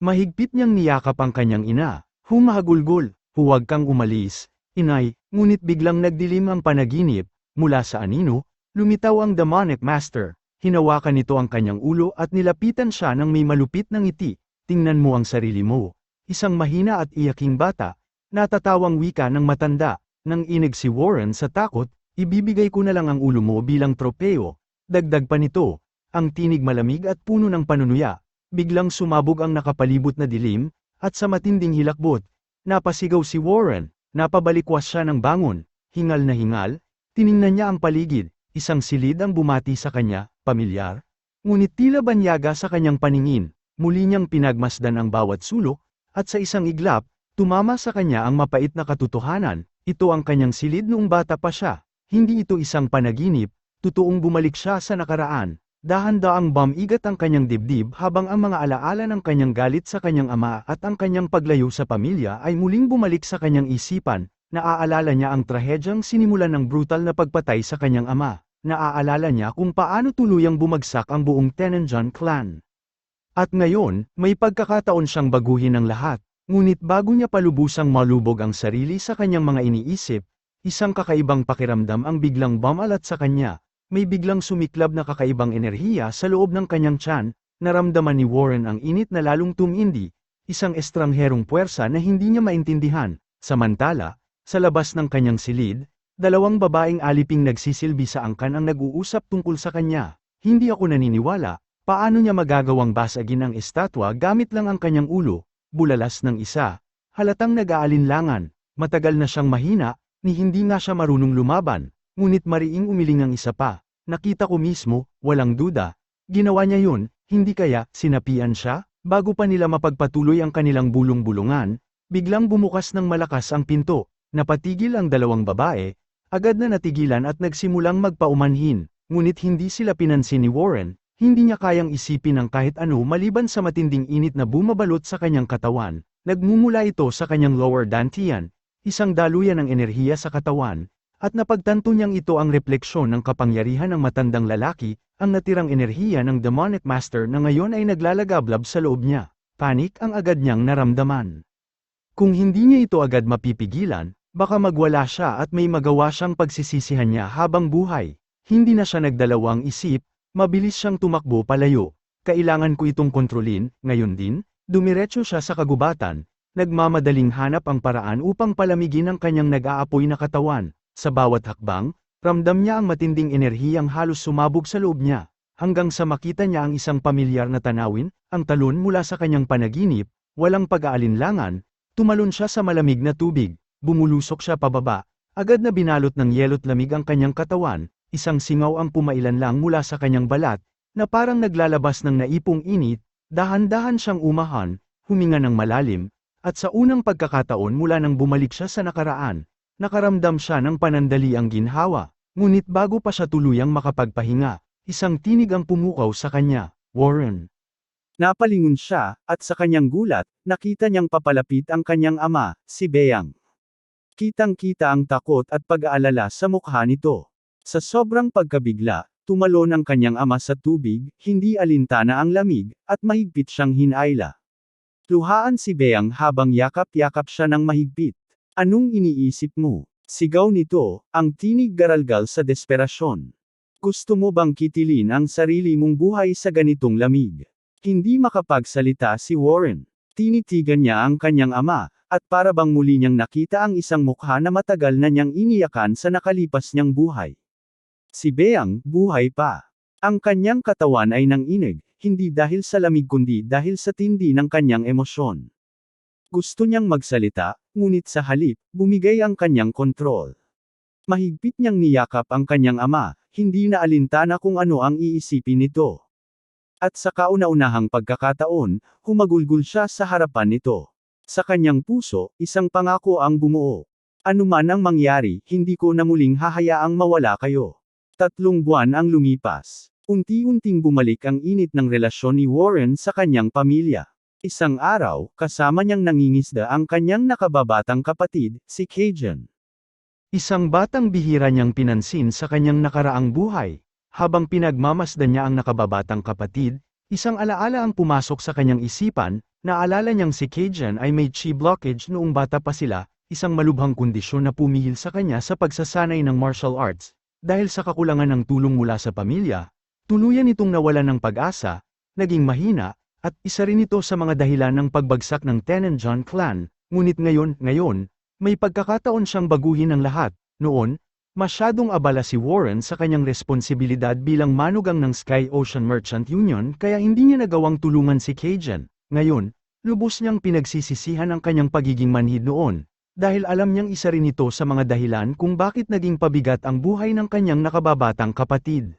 Mahigpit niyang niyakap ang kanyang ina. Humahagulgol, huwag kang umalis, inay. Ngunit biglang nagdilim ang panaginip, mula sa anino, lumitaw ang demonic master. Hinawakan nito ang kanyang ulo at nilapitan siya ng may malupit na ngiti. Tingnan mo ang sarili mo. Isang mahina at iyaking bata, natatawang wika ng matanda. Nang inig si Warren sa takot, ibibigay ko na lang ang ulo mo bilang tropeo. Dagdag pa nito, ang tinig malamig at puno ng panunuya. Biglang sumabog ang nakapalibot na dilim, at sa matinding hilakbot, napasigaw si Warren, napabalikwas siya ng bangon, hingal na hingal, tiningnan niya ang paligid, isang silid ang bumati sa kanya, pamilyar. Ngunit tila banyaga sa kanyang paningin, muli niyang pinagmasdan ang bawat sulok, at sa isang iglap, Tumama sa kanya ang mapait na katotohanan, ito ang kanyang silid noong bata pa siya. Hindi ito isang panaginip, totoong bumalik siya sa nakaraan. Dahan-daang bumigat ang kanyang dibdib habang ang mga alaala ng kanyang galit sa kanyang ama at ang kanyang paglayo sa pamilya ay muling bumalik sa kanyang isipan. Naaalala niya ang trahedyang sinimulan ng brutal na pagpatay sa kanyang ama. Naaalala niya kung paano tuluyang bumagsak ang buong Tenenjon clan. At ngayon, may pagkakataon siyang baguhin ang lahat. Ngunit bago niya palubusang malubog ang sarili sa kanyang mga iniisip, isang kakaibang pakiramdam ang biglang bumalat sa kanya. May biglang sumiklab na kakaibang enerhiya sa loob ng kanyang tiyan. Naramdaman ni Warren ang init na lalong tumindi, isang estrangherong puwersa na hindi niya maintindihan. Samantala, sa labas ng kanyang silid, dalawang babaeng aliping nagsisilbi sa angkan ang nag-uusap tungkol sa kanya. Hindi ako naniniwala, paano niya magagawang basagin ang estatwa gamit lang ang kanyang ulo, bulalas ng isa. Halatang nag-aalinlangan, matagal na siyang mahina, ni hindi nga siya marunong lumaban, ngunit mariing umiling ang isa pa. Nakita ko mismo, walang duda. Ginawa niya yun, hindi kaya, sinapian siya? Bago pa nila mapagpatuloy ang kanilang bulong-bulungan, biglang bumukas ng malakas ang pinto. Napatigil ang dalawang babae, agad na natigilan at nagsimulang magpaumanhin, ngunit hindi sila pinansin ni Warren, hindi niya kayang isipin ang kahit ano maliban sa matinding init na bumabalot sa kanyang katawan. Nagmumula ito sa kanyang lower dantian, isang daluyan ng enerhiya sa katawan, at napagtanto niyang ito ang refleksyon ng kapangyarihan ng matandang lalaki, ang natirang enerhiya ng demonic master na ngayon ay naglalagablab sa loob niya. Panik ang agad niyang naramdaman. Kung hindi niya ito agad mapipigilan, baka magwala siya at may magawa siyang pagsisisihan niya habang buhay. Hindi na siya nagdalawang isip, mabilis siyang tumakbo palayo. Kailangan ko itong kontrolin. Ngayon din, dumiretso siya sa kagubatan, nagmamadaling hanap ang paraan upang palamigin ang kanyang nag-aapoy na katawan. Sa bawat hakbang, ramdam niya ang matinding enerhiyang halos sumabog sa loob niya, hanggang sa makita niya ang isang pamilyar na tanawin, ang talon mula sa kanyang panaginip, walang pag-aalinlangan, tumalon siya sa malamig na tubig, bumulusok siya pababa, agad na binalot ng yelo't lamig ang kanyang katawan, isang singaw ang pumailan lang mula sa kanyang balat, na parang naglalabas ng naipong init, dahan-dahan siyang umahan, huminga ng malalim, at sa unang pagkakataon mula nang bumalik siya sa nakaraan, nakaramdam siya ng panandaliang ginhawa, ngunit bago pa siya tuluyang makapagpahinga, isang tinig ang pumukaw sa kanya, Warren. Napalingon siya, at sa kanyang gulat, nakita niyang papalapit ang kanyang ama, si Beang. Kitang-kita ang takot at pag-aalala sa mukha nito. Sa sobrang pagkabigla, tumalon ang kanyang ama sa tubig, hindi alintana ang lamig, at mahigpit siyang hinayla. Luhaan si Beang habang yakap-yakap siya ng mahigpit. Anong iniisip mo? Sigaw nito, ang tinig garalgal sa desperasyon. Gusto mo bang kitilin ang sarili mong buhay sa ganitong lamig? Hindi makapagsalita si Warren. Tinitigan niya ang kanyang ama, at para bang muli niyang nakita ang isang mukha na matagal na niyang iniyakan sa nakalipas niyang buhay. Si Beang, buhay pa. Ang kanyang katawan ay nanginig, hindi dahil sa lamig kundi dahil sa tindi ng kanyang emosyon. Gusto niyang magsalita, ngunit sa halip, bumigay ang kanyang kontrol. Mahigpit niyang niyakap ang kanyang ama, hindi na alintana kung ano ang iisipin nito. At sa kauna-unahang pagkakataon, humagulgol siya sa harapan nito. Sa kanyang puso, isang pangako ang bumuo. Ano man ang mangyari, hindi ko na muling hahayaang mawala kayo. 3 buwan ang lumipas. Unti-unting bumalik ang init ng relasyon ni Warren sa kanyang pamilya. Isang araw, kasama niyang nangingisda ang kanyang nakababatang kapatid, si Cajun. Isang batang bihira niyang pinansin sa kanyang nakaraang buhay. Habang pinagmamasdan niya ang nakababatang kapatid, isang alaala ang pumasok sa kanyang isipan. Naalala niyang si Cajun ay may chi blockage noong bata pa sila, isang malubhang kondisyon na pumihil sa kanya sa pagsasanay ng martial arts. Dahil sa kakulangan ng tulong mula sa pamilya, tuluyan itong nawalan ng pag-asa, naging mahina, at isa rin ito sa mga dahilan ng pagbagsak ng Tenenjon clan. Ngunit ngayon, may pagkakataon siyang baguhin ang lahat. Noon, masyadong abala si Warren sa kanyang responsibilidad bilang manugang ng Sky Ocean Merchant Union kaya hindi niya nagawang tulungan si Cajun. Ngayon, lubos niyang pinagsisisihan ang kanyang pagiging manhid noon, dahil alam niyang isa rin ito sa mga dahilan kung bakit naging pabigat ang buhay ng kanyang nakababatang kapatid.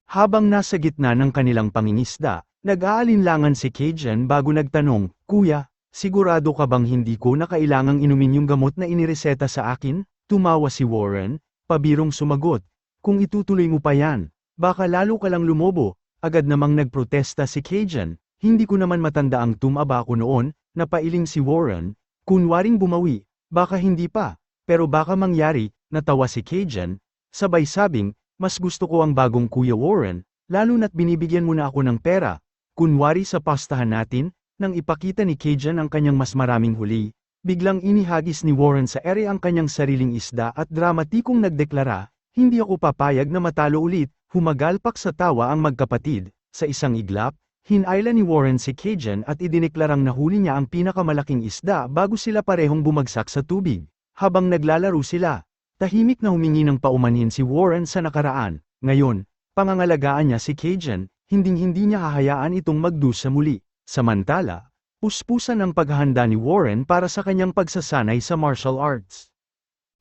Habang nasa gitna ng kanilang pangingisda, nag-aalinlangan si Cajun bago nagtanong, "Kuya, Sigurado ka bang hindi ko na kailangang inumin yung gamot na inireseta sa akin? Tumawa si Warren, pabirong sumagot. Kung itutuloy mo pa yan, baka lalo ka lang lumobo. Agad namang nagprotesta si Cajun. Hindi ko naman matanda ang tumaba ko noon, napailing si Warren. Kunwaring bumawi, baka hindi pa. Pero baka mangyari, natawa si Cajun. Sabay sabing, mas gusto ko ang bagong Kuya Warren, lalo na't binibigyan mo na ako ng pera. Kunwari sa pastahan natin, nang ipakita ni Cajun ang kanyang mas maraming huli, biglang inihagis ni Warren sa ere ang kanyang sariling isda at dramatikong nagdeklara, hindi ako papayag na matalo ulit. Humagalpak sa tawa ang magkapatid. Sa isang iglap, hinayla ni Warren si Cajun at idineklarang nahuli niya ang pinakamalaking isda bago sila parehong bumagsak sa tubig. Habang naglalaro sila, tahimik na humingi ng paumanhin si Warren sa nakaraan. Ngayon, pangangalagaan niya si Cajun, hinding-hindi niya hahayaan itong magdusa muli. Samantala, puspusan ang paghahanda ni Warren para sa kanyang pagsasanay sa martial arts.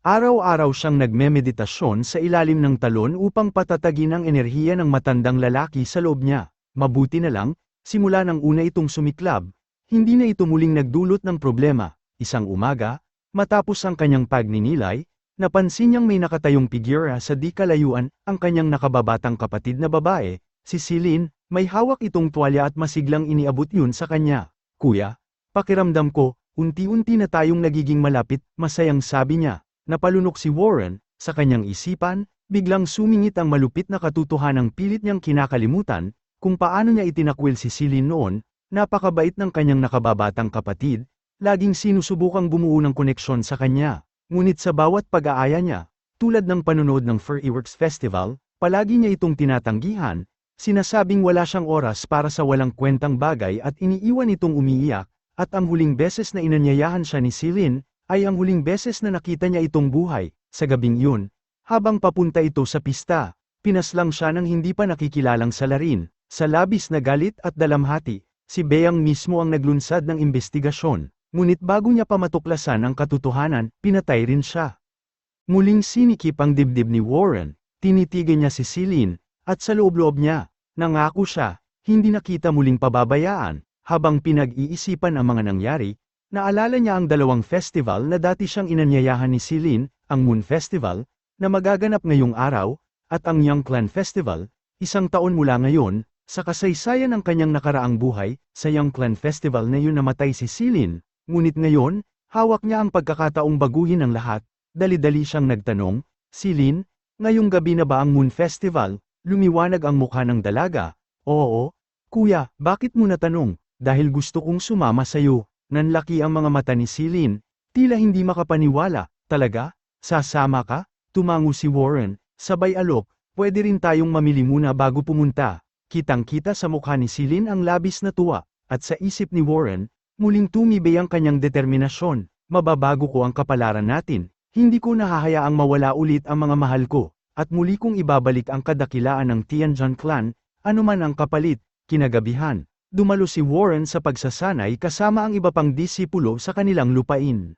Araw-araw siyang nagmemeditasyon sa ilalim ng talon upang patatagin ang enerhiya ng matandang lalaki sa loob niya. Mabuti na lang, simula nang una itong sumiklab, hindi na ito muling nagdulot ng problema. Isang umaga, matapos ang kanyang pagninilay, napansin niyang may nakatayong figura sa di kalayuan, ang kanyang nakababatang kapatid na babae, si Celine. May hawak itong tuwalya at masiglang iniabot yun sa kanya. Kuya, pakiramdam ko, unti-unti na tayong nagiging malapit, masayang sabi niya. Napalunok si Warren, sa kanyang isipan, biglang sumingit ang malupit na katotohanang pilit niyang kinakalimutan, kung paano niya itinakwil si Celine noon. Napakabait ng kanyang nakababatang kapatid, laging sinusubukang bumuo ng koneksyon sa kanya. Ngunit sa bawat pag-aaya niya, tulad ng panonood ng Fireworks Festival, palagi niya itong tinatanggihan. Sinasabing wala siyang oras para sa walang kwentang bagay at iniiwan itong umiiyak, at ang huling beses na inanyayahan siya ni Celine, ay ang huling beses na nakita niya itong buhay. Sa gabing yun, habang papunta ito sa pista, pinaslang siya ng hindi pa nakikilalang salarin. Sa labis na galit at dalamhati, si Beang mismo ang naglunsad ng investigasyon, ngunit bago niya pa matuklasan ang katotohanan, pinatay rin siya. Muling sinikip ang dibdib ni Warren, tinitigan niya si Celine, at sa loob-loob niya, nangako siya, hindi na kita muling pababayaan. Habang pinag-iisipan ang mga nangyari, naalala niya ang dalawang festival na dati siyang inanyayahan ni Celine, ang Moon Festival, na magaganap ngayong araw, at ang Young Clan Festival, 1 taon mula ngayon. Sa kasaysayan ng kanyang nakaraang buhay, sa Young Clan Festival na yun namatay si Celine, ngunit ngayon, hawak niya ang pagkakataong baguhin ang lahat. Dali-dali siyang nagtanong, Celine, ngayong gabi na ba ang Moon Festival? Lumiwanag ang mukha ng dalaga. Oo, kuya, bakit mo natanong? Dahil gusto kong sumama sa'yo. Nanlaki ang mga mata ni Celine, tila hindi makapaniwala. Talaga? Sasama ka? Tumango si Warren, sabay alok, pwede rin tayong mamili muna bago pumunta. Kitang-kita sa mukha ni Celine ang labis na tuwa, at sa isip ni Warren, muling tumibay ang kanyang determinasyon. Mababago ko ang kapalaran natin, hindi ko nahahayaang mawala ulit ang mga mahal ko. At muli kong ibabalik ang kadakilaan ng Tianjin Clan, anuman ang kapalit. Kinagabihan, dumalo si Warren sa pagsasanay kasama ang iba pang disipulo sa kanilang lupain.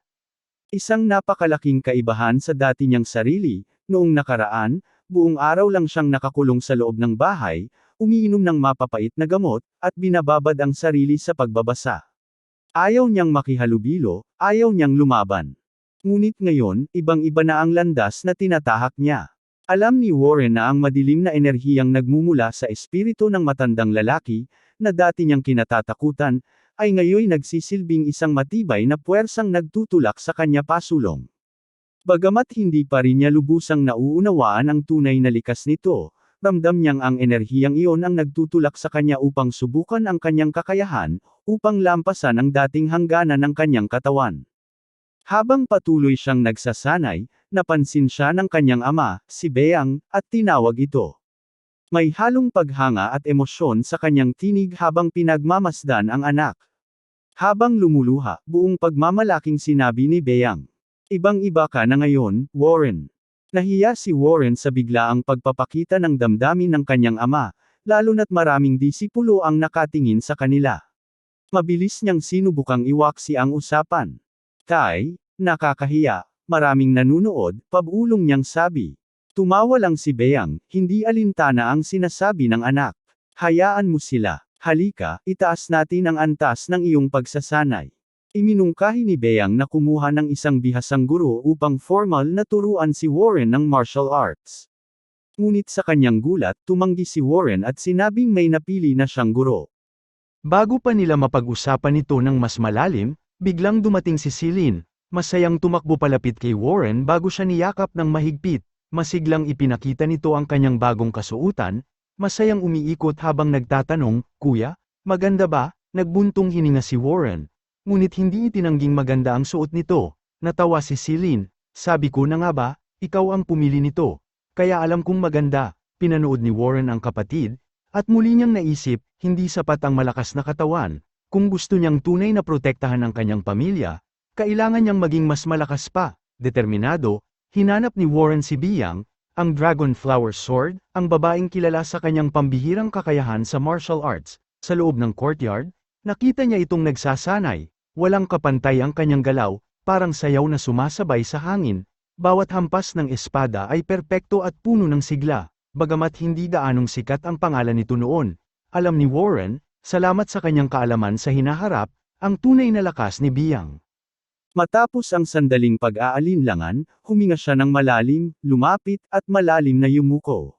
Isang napakalaking kaibahan sa dati niyang sarili. Noong nakaraan, buong araw lang siyang nakakulong sa loob ng bahay, umiinom ng mapapait na gamot, at binababad ang sarili sa pagbabasa. Ayaw niyang makihalubilo, ayaw niyang lumaban. Ngunit ngayon, ibang-iba na ang landas na tinatahak niya. Alam ni Warren na ang madilim na enerhiyang nagmumula sa espiritu ng matandang lalaki, na dati niyang kinatatakutan, ay ngayoy nagsisilbing isang matibay na puwersang nagtutulak sa kanya pasulong. Bagamat hindi pa rin niya lubusang nauunawaan ang tunay na likas nito, ramdam niyang ang enerhiyang iyon ang nagtutulak sa kanya upang subukan ang kanyang kakayahan, upang lampasan ang dating hangganan ng kanyang katawan. Habang patuloy siyang nagsasanay, napansin siya ng kanyang ama, si Beang, at tinawag ito. May halong paghanga at emosyon sa kanyang tinig habang pinagmamasdan ang anak. Habang lumuluha, buong pagmamalaking sinabi ni Beang, "Ibang-iba ka na ngayon, Warren." Nahiya si Warren sa biglaang pagpapakita ng damdamin ng kanyang ama, lalo na't maraming disipulo ang nakatingin sa kanila. Mabilis niyang sinubukang iwaksi ang usapan. "Tay, nakakahiya, maraming nanunood," pabulong niyang sabi. Tumawa lang si Beang, hindi alintana ang sinasabi ng anak. "Hayaan mo sila, halika, itaas natin ang antas ng iyong pagsasanay." Iminungkahi ni Beyang na kumuha ng isang bihasang guro upang formal na turuan si Warren ng martial arts. Ngunit sa kanyang gulat, tumanggi si Warren at sinabing may napili na siyang guro. Bago pa nila mapag-usapan ito ng mas malalim, biglang dumating si Celine, masayang tumakbo palapit kay Warren bago siya niyakap ng mahigpit, masiglang ipinakita nito ang kanyang bagong kasuotan, masayang umiikot habang nagtatanong, "Kuya, maganda ba?" Nagbuntong hininga si Warren. Ngunit hindi itinangging maganda ang suot nito. Natawa si Celine, "Sabi ko na nga ba, ikaw ang pumili nito. Kaya alam kong maganda." Pinanood ni Warren ang kapatid, at muli niyang naisip, hindi sapat ang malakas na katawan. Kung gusto niyang tunay na protektahan ang kanyang pamilya, kailangan niyang maging mas malakas pa. Determinado, hinanap ni Warren si Biyang, ang Dragon Flower Sword, ang babaeng kilala sa kanyang pambihirang kakayahan sa martial arts. Sa loob ng courtyard, nakita niya itong nagsasanay. Walang kapantay ang kanyang galaw, parang sayaw na sumasabay sa hangin. Bawat hampas ng espada ay perpekto at puno ng sigla. Bagamat hindi gaanong sikat ang pangalan nito noon, alam ni Warren, salamat sa kanyang kaalaman sa hinaharap, ang tunay na lakas ni Biyang. Matapos ang sandaling pag-aalinlangan, huminga siya ng malalim, lumapit, at malalim na yumuko.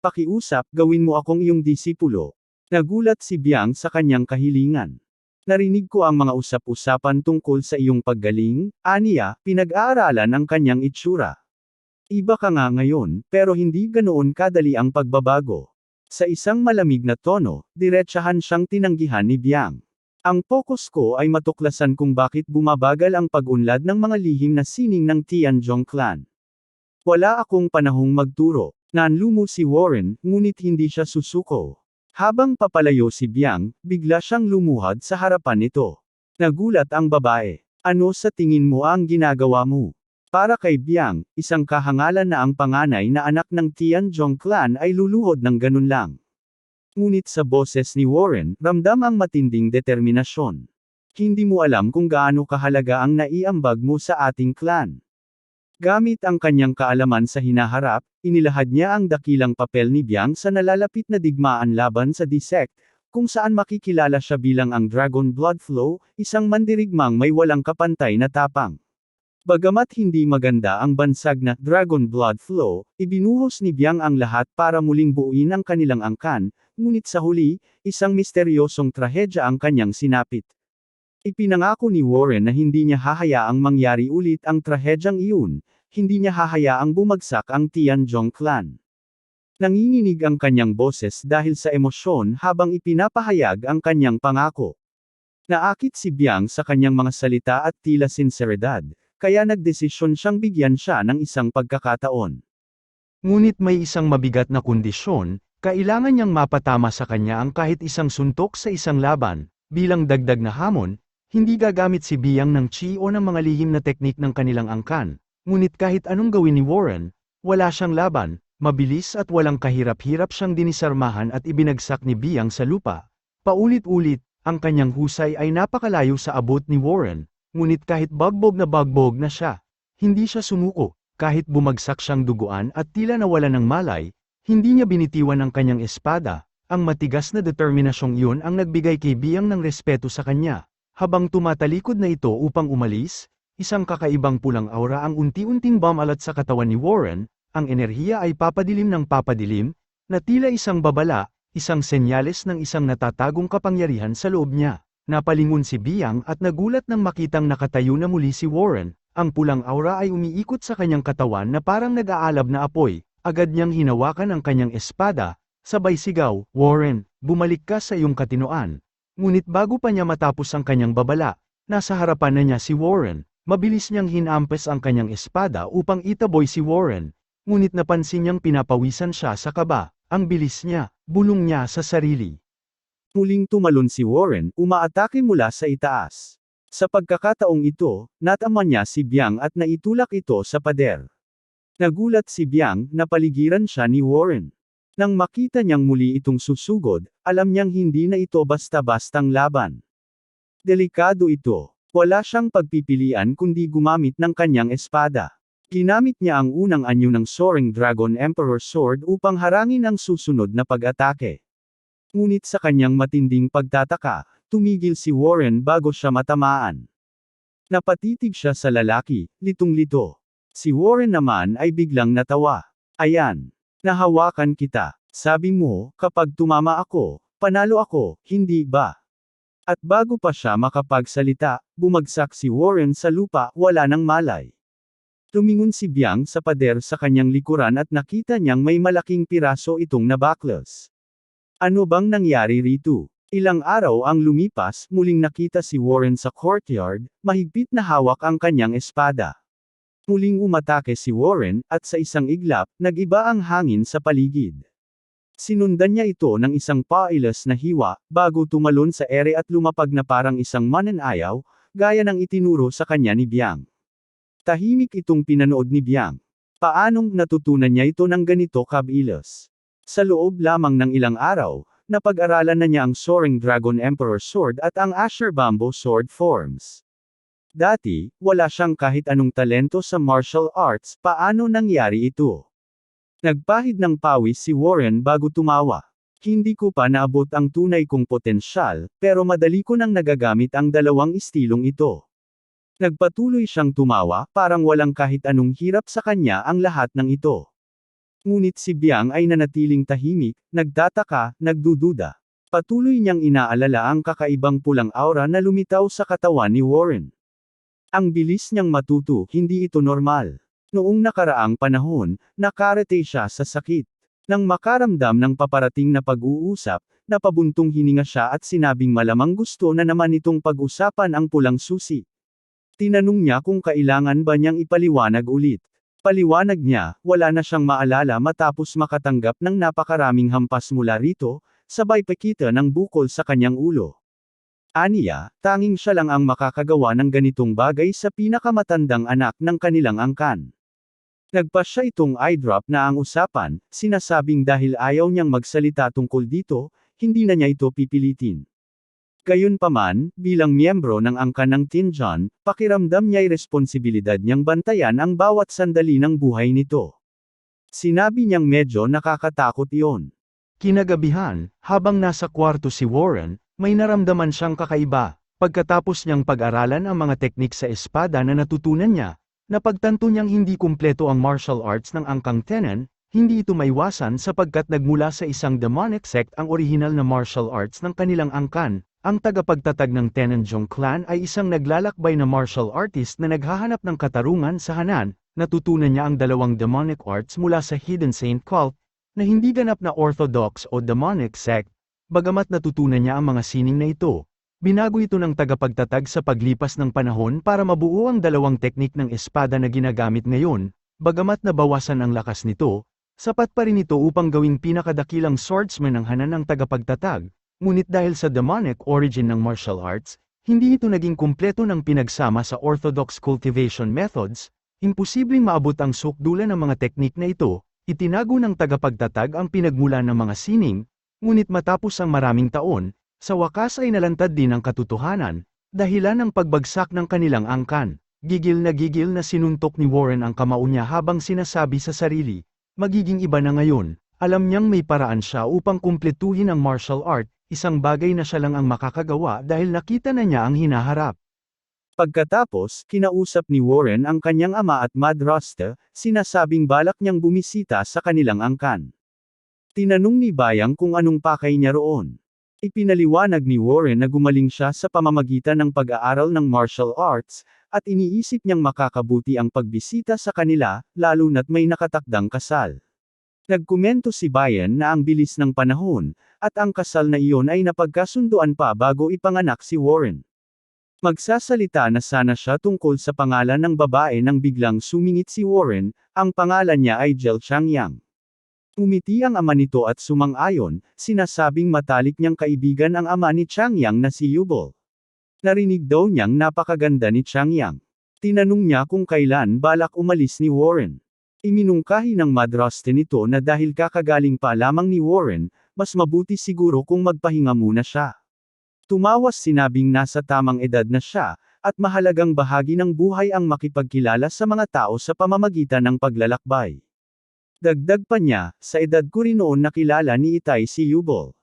"Pakiusap, gawin mo akong iyong disipulo." Nagulat si Biyang sa kanyang kahilingan. "Narinig ko ang mga usap-usapan tungkol sa iyong paggaling," aniya, pinag-aaralan ang kanyang itsura. "Iba ka nga ngayon, pero hindi ganoon kadali ang pagbabago." Sa isang malamig na tono, diretsahan siyang tinanggihan ni Biyang. "Ang focus ko ay matuklasan kung bakit bumabagal ang pag-unlad ng mga lihim na sining ng Tianzhong clan. Wala akong panahong magturo." Nanlumo si Warren, ngunit hindi siya susuko. Habang papalayo si Biyang, bigla siyang lumuhad sa harapan nito. Nagulat ang babae. "Ano sa tingin mo ang ginagawa mo?" Para kay Biyang, isang kahangalan na ang panganay na anak ng Tianzhong clan ay luluhod ng ganun lang. Ngunit sa boses ni Warren, ramdam ang matinding determinasyon. "Hindi mo alam kung gaano kahalaga ang naiambag mo sa ating clan." Gamit ang kanyang kaalaman sa hinaharap, inilahad niya ang dakilang papel ni Biyang sa nalalapit na digmaan laban sa D-Sect, kung saan makikilala siya bilang ang Dragon Blood Flow, isang mandirigmang may walang kapantay na tapang. Bagamat hindi maganda ang bansag na Dragon Blood Flow, ibinuhos ni Biyang ang lahat para muling buuin ang kanilang angkan, ngunit sa huli, isang misteryosong trahedya ang kanyang sinapit. Ipinangako ni Warren na hindi niya hahayaang mangyari ulit ang trahedyang iyon, hindi niya hahayaang bumagsak ang Tianzhong clan. Nanginginig ang kanyang boses dahil sa emosyon habang ipinapahayag ang kanyang pangako. Naakit si Biyang sa kanyang mga salita at tila sinseridad, kaya nagdesisyon siyang bigyan siya ng isang pagkakataon. Ngunit may isang mabigat na kondisyon, kailangan niyang mapatama sa kanya ang kahit isang suntok sa isang laban, bilang dagdag na hamon. Hindi gagamit si Biyang ng chi o ng mga lihim na teknik ng kanilang angkan, ngunit kahit anong gawin ni Warren, wala siyang laban, mabilis at walang kahirap-hirap siyang dinisarmahan at ibinagsak ni Biyang sa lupa. Paulit-ulit, ang kanyang husay ay napakalayo sa abot ni Warren, ngunit kahit bagbog na siya, hindi siya sumuko, kahit bumagsak siyang duguan at tila nawala ng malay, hindi niya binitiwan ang kanyang espada, ang matigas na determinasyong iyon ang nagbigay kay Biyang ng respeto sa kanya. Habang tumatalikod na ito upang umalis, isang kakaibang pulang aura ang unti-unting bumalat sa katawan ni Warren, ang enerhiya ay papadilim ng papadilim, na tila isang babala, isang senyales ng isang natatagong kapangyarihan sa loob niya. Napalingon si Biyang at nagulat nang makitang nakatayo na muli si Warren, ang pulang aura ay umiikot sa kanyang katawan na parang nag-aalab na apoy, agad niyang hinawakan ang kanyang espada, sabay sigaw, "Warren, bumalik ka sa iyong katinoan." Ngunit bago pa niya matapos ang kanyang babala, nasa harapan na niya si Warren, mabilis niyang hinampes ang kanyang espada upang itaboy si Warren. Ngunit napansin niyang pinapawisan siya sa kaba, ang bilis niya, bulong niya sa sarili. Muling tumalon si Warren, umaatake mula sa itaas. Sa pagkakataong ito, natama niya si Biyang at naitulak ito sa pader. Nagulat si Biyang, napaligiran siya ni Warren. Nang makita niyang muli itong susugod, alam niyang hindi na ito basta-bastang laban. Delikado ito. Wala siyang pagpipilian kundi gumamit ng kanyang espada. Ginamit niya ang unang anyo ng Soaring Dragon Emperor Sword upang harangin ang susunod na pag-atake. Ngunit sa kanyang matinding pagtataka, tumigil si Warren bago siya matamaan. Napatitig siya sa lalaki, litong-lito. Si Warren naman ay biglang natawa. Ayan. Nahawakan kita. Sabi mo, kapag tumama ako, panalo ako, hindi ba? At bago pa siya makapagsalita, bumagsak si Warren sa lupa, wala nang malay. Tumingon si Biang sa pader sa kanyang likuran at nakita niyang may malaking piraso itong nabaklas. Ano bang nangyari rito? Ilang araw ang lumipas, muling nakita si Warren sa courtyard, mahigpit na hawak ang kanyang espada. Muling umatake si Warren, at sa isang iglap, nag-iba ang hangin sa paligid. Sinundan niya ito ng isang pailas na hiwa, bago tumalon sa ere at lumapag na parang isang mananayaw, gaya ng itinuro sa kanya ni Biang. Tahimik itong pinanood ni Biang. Paanong natutunan niya ito ng ganito kabilis? Sa loob lamang ng ilang araw, napag-aralan na niya ang Soaring Dragon Emperor Sword at ang Asher Bamboo Sword forms. Dati, wala siyang kahit anong talento sa martial arts, paano nangyari ito? Nagpahid ng pawis si Warren bago tumawa. Hindi ko pa naabot ang tunay kong potensyal, pero madali ko nang nagagamit ang dalawang istilong ito. Nagpatuloy siyang tumawa, parang walang kahit anong hirap sa kanya ang lahat ng ito. Ngunit si Biang ay nanatiling tahimik, nagtataka, nagdududa. Patuloy niyang inaalala ang kakaibang pulang aura na lumitaw sa katawan ni Warren. Ang bilis niyang matuto, hindi ito normal. Noong nakaraang panahon, nakarete siya sa sakit. Nang makaramdam ng paparating na pag-uusap, napabuntong hininga siya at sinabing malamang gusto na naman itong pag-usapan ang pulang susi. Tinanong niya kung kailangan ba niyang ipaliwanag ulit. Paliwanag niya, wala na siyang maalala matapos makatanggap ng napakaraming hampas mula rito, sabay pakita ng bukol sa kanyang ulo. Aniya, tanging siya lang ang makakagawa ng ganitong bagay sa pinakamatandang anak ng kanilang angkan. Nagpasya itong eyedrop na ang usapan, sinasabing dahil ayaw niyang magsalita tungkol dito, hindi na niya ito pipilitin. Gayunpaman, bilang miyembro ng angkan ng Tinjan, pakiramdam niya'y responsibilidad niyang bantayan ang bawat sandali ng buhay nito. Sinabi niyang medyo nakakatakot iyon. Kinagabihan, habang nasa kwarto si Warren, may naramdaman siyang kakaiba. Pagkatapos niyang pag-aralan ang mga teknik sa espada na natutunan niya, napagtanto niyang hindi kumpleto ang martial arts ng angkang Tenon, hindi ito maiwasan sapagkat nagmula sa isang demonic sect ang orihinal na martial arts ng kanilang angkan. Ang tagapagtatag ng Tenenjong clan ay isang naglalakbay na martial artist na naghahanap ng katarungan sa Hanan. Natutunan niya ang dalawang demonic arts mula sa Hidden Saint cult, na hindi ganap na orthodox o demonic sect. Bagamat natutunan niya ang mga sining na ito, binago ito ng tagapagtatag sa paglipas ng panahon para mabuo ang dalawang teknik ng espada na ginagamit ngayon. Bagamat nabawasan ang lakas nito, sapat pa rin ito upang gawing pinakadakilang swordsman ng Hanan ng tagapagtatag. Ngunit dahil sa demonic origin ng martial arts, hindi ito naging kumpleto ng pinagsama sa orthodox cultivation methods, imposibleng maabot ang sukdulan ng mga teknik na ito, itinago ng tagapagtatag ang pinagmulan ng mga sining, ngunit matapos ang maraming taon, sa wakas ay nalantad din ang katotohanan, dahilan ng pagbagsak ng kanilang angkan. Gigil na sinuntok ni Warren ang kamao niya habang sinasabi sa sarili, magiging iba na ngayon, alam niyang may paraan siya upang kumpletuhin ang martial art. Isang bagay na siya lang ang makakagawa dahil nakita na niya ang hinaharap. Pagkatapos, kinausap ni Warren ang kanyang ama at madrasta, sinasabing balak niyang bumisita sa kanilang angkan. Tinanong ni Bayang kung anong pakay niya roon. Ipinaliwanag ni Warren na gumaling siya sa pamamagitan ng pag-aaral ng martial arts, at iniisip niyang makakabuti ang pagbisita sa kanila, lalo na't may nakatakdang kasal. Nagkomento si Bayan na ang bilis ng panahon, at ang kasal na iyon ay napagkasunduan pa bago ipanganak si Warren. Magsasalita na sana siya tungkol sa pangalan ng babae nang biglang sumingit si Warren, ang pangalan niya ay Jel Changyang. Umiti ang ama nito at sumang-ayon, sinasabing matalik niyang kaibigan ang ama ni Changyang na si Yubol. Narinig daw niyang napakaganda ni Changyang. Tinanong niya kung kailan balak umalis ni Warren. Iminungkahi ng madraste nito na dahil kakagaling pa lamang ni Warren, mas mabuti siguro kung magpahinga muna siya. Tumawas sinabing nasa tamang edad na siya, at mahalagang bahagi ng buhay ang makipagkilala sa mga tao sa pamamagitan ng paglalakbay. Dagdag pa niya, sa edad ko rin noon nakilala ni Itay si Yubol.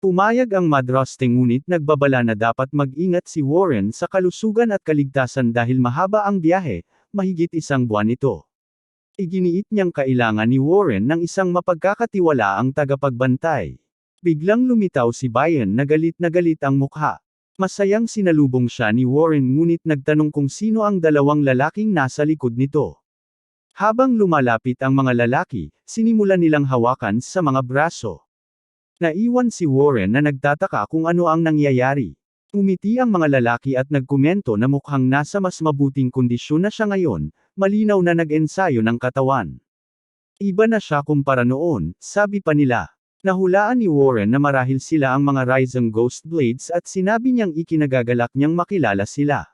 Pumayag ang Madraste ngunit nagbabala na dapat mag-ingat si Warren sa kalusugan at kaligtasan dahil mahaba ang biyahe, mahigit 1 buwan ito. Iginiit niyang kailangan ni Warren ng isang mapagkakatiwalaang tagapagbantay. Biglang lumitaw si Bayan na galit ang mukha. Masayang sinalubong siya ni Warren ngunit nagtanong kung sino ang 2 lalaking nasa likod nito. Habang lumalapit ang mga lalaki, sinimulan nilang hawakan sa mga braso. Naiwan si Warren na nagtataka kung ano ang nangyayari. Umiti ang mga lalaki at nagkomento na mukhang nasa mas mabuting kondisyon na siya ngayon, malinaw na nag-ensayo ng katawan. Iba na siya kumpara noon, sabi pa nila. Nahulaan ni Warren na marahil sila ang mga Rising Ghost Blades at sinabi niyang ikinagagalak niyang makilala sila.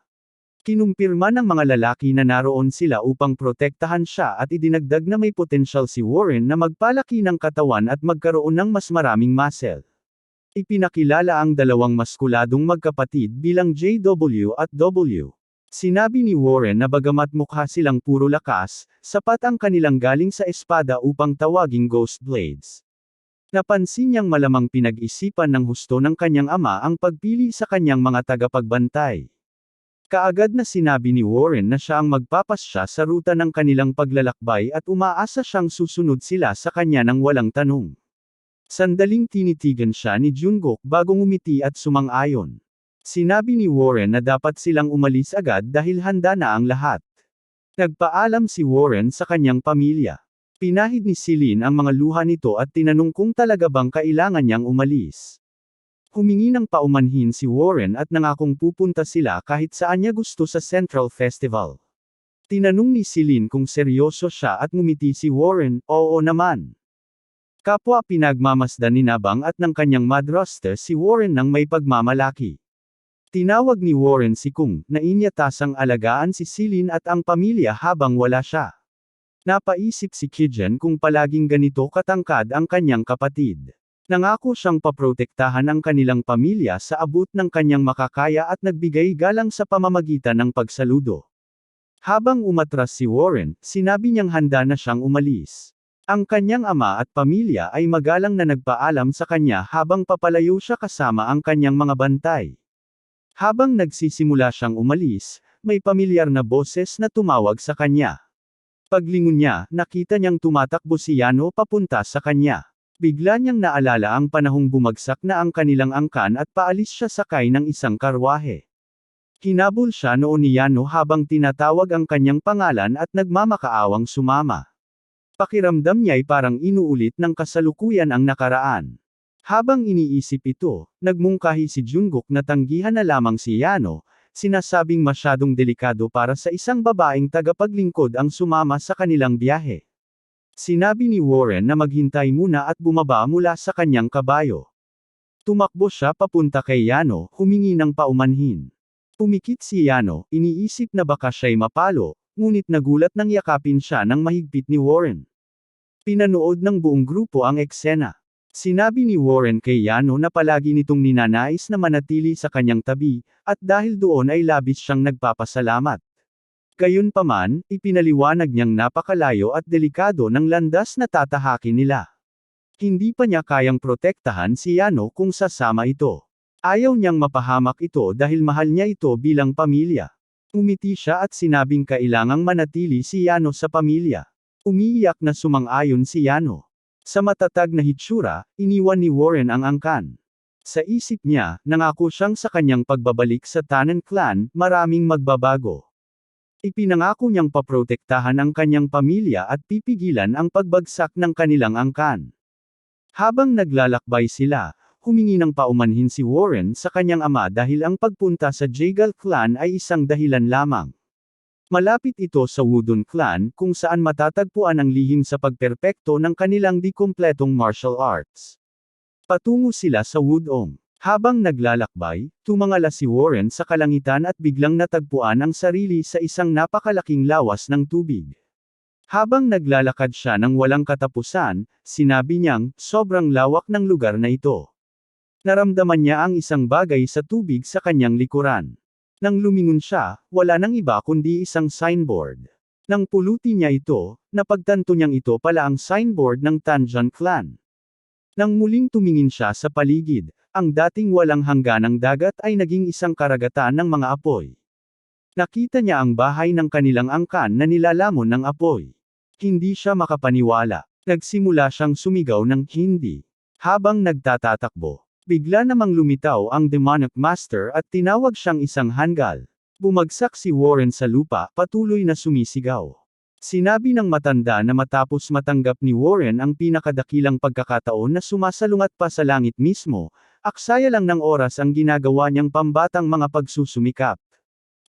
Kinumpirma ng mga lalaki na naroon sila upang protektahan siya at idinagdag na may potensyal si Warren na magpalaki ng katawan at magkaroon ng mas maraming muscle. Ipinakilala ang 2 maskuladong magkapatid bilang JW at W. Sinabi ni Warren na bagamat mukha silang puro lakas, sapat ang kanilang galing sa espada upang tawaging Ghost Blades. Napansin niyang malamang pinag-isipan ng husto ng kanyang ama ang pagpili sa kanyang mga tagapagbantay. Kaagad na sinabi ni Warren na siya ang magpapasya sa ruta ng kanilang paglalakbay at umaasa siyang susunod sila sa kanya ng walang tanong. Sandaling tinitigan siya ni Jungkook bago ngumiti at sumang-ayon. Sinabi ni Warren na dapat silang umalis agad dahil handa na ang lahat. Nagpaalam si Warren sa kanyang pamilya. Pinahid ni Celine ang mga luha nito at tinanong kung talaga bang kailangan niyang umalis. Humingi ng paumanhin si Warren at nangakong pupunta sila kahit saan niya gusto sa Central Festival. Tinanong ni Celine kung seryoso siya at ngumiti si Warren, oo naman. Kapwa pinagmamasdan ni Nabang at ng kanyang madraste si Warren ng may pagmamalaki. Tinawag ni Warren si Kung, na inyatasang alagaan si Celine at ang pamilya habang wala siya. Napaisip si Kijan kung palaging ganito katangkad ang kanyang kapatid. Nangako siyang paprotektahan ang kanilang pamilya sa abot ng kanyang makakaya at nagbigay galang sa pamamagitan ng pagsaludo. Habang umatras si Warren, sinabi niyang handa na siyang umalis. Ang kanyang ama at pamilya ay magalang na nagpaalam sa kanya habang papalayo siya kasama ang kanyang mga bantay. Habang nagsisimula siyang umalis, may pamilyar na boses na tumawag sa kanya. Paglingon niya, nakita niyang tumatakbo si Yano papunta sa kanya. Bigla niyang naalala ang panahong bumagsak na ang kanilang angkan at paalis siya sakay ng isang karwahe. Hinabol siya noon ni Yano habang tinatawag ang kanyang pangalan at nagmamakaawang sumama. Pakiramdam niya'y parang inuulit ng kasalukuyan ang nakaraan. Habang iniisip ito, nagmungkahi si Jungkook na tanggihan na lamang si Yano, sinasabing masyadong delikado para sa isang babaeng tagapaglingkod ang sumama sa kanilang biyahe. Sinabi ni Warren na maghintay muna at bumaba mula sa kanyang kabayo. Tumakbo siya papunta kay Yano, humingi ng paumanhin. Pumikit si Yano, iniisip na baka siya'y mapalo, ngunit nagulat nang yakapin siya ng mahigpit ni Warren. Pinanood ng buong grupo ang eksena. Sinabi ni Warren kay Yano na palagi nitong ninanais na manatili sa kanyang tabi, at dahil doon ay labis siyang nagpapasalamat. Gayunpaman, ipinaliwanag niyang napakalayo at delikado ng landas na tatahakin nila. Hindi pa niya kayang protektahan si Yano kung sasama ito. Ayaw niyang mapahamak ito dahil mahal niya ito bilang pamilya. Umiti siya at sinabing kailangang manatili si Yano sa pamilya. Umiiyak na sumang-ayon si Yano. Sa matatag na hitsura, iniwan ni Warren ang angkan. Sa isip niya, nangako siyang sa kanyang pagbabalik sa Tannen clan, maraming magbabago. Ipinangako niyang paprotektahan ang kanyang pamilya at pipigilan ang pagbagsak ng kanilang angkan. Habang naglalakbay sila, humingi ng paumanhin si Warren sa kanyang ama dahil ang pagpunta sa Jaegal clan ay isang dahilan lamang. Malapit ito sa Wudong clan kung saan matatagpuan ang lihim sa pagperpekto ng kanilang di-kumpletong martial arts. Patungo sila sa Wudong. Habang naglalakbay, tumangala si Warren sa kalangitan at biglang natagpuan ang sarili sa isang napakalaking lawas ng tubig. Habang naglalakad siya ng walang katapusan, sinabi niyang, sobrang lawak ng lugar na ito. Naramdaman niya ang isang bagay sa tubig sa kanyang likuran. Nang lumingon siya, wala nang iba kundi isang signboard. Nang pulutin niya ito, napagtanto niyang ito pala ang signboard ng Tanjan clan. Nang muling tumingin siya sa paligid, ang dating walang hangganang dagat ay naging isang karagatan ng mga apoy. Nakita niya ang bahay ng kanilang angkan na nilalamon ng apoy. Hindi siya makapaniwala. Nagsimula siyang sumigaw ng hindi. Habang nagtatatakbo, bigla namang lumitaw ang demonic master at tinawag siyang isang hanggal. Bumagsak si Warren sa lupa, patuloy na sumisigaw. Sinabi ng matanda na matapos matanggap ni Warren ang pinakadakilang pagkakataon na sumasalungat pa sa langit mismo, aksaya lang ng oras ang ginagawa niyang pambatang mga pagsusumikap.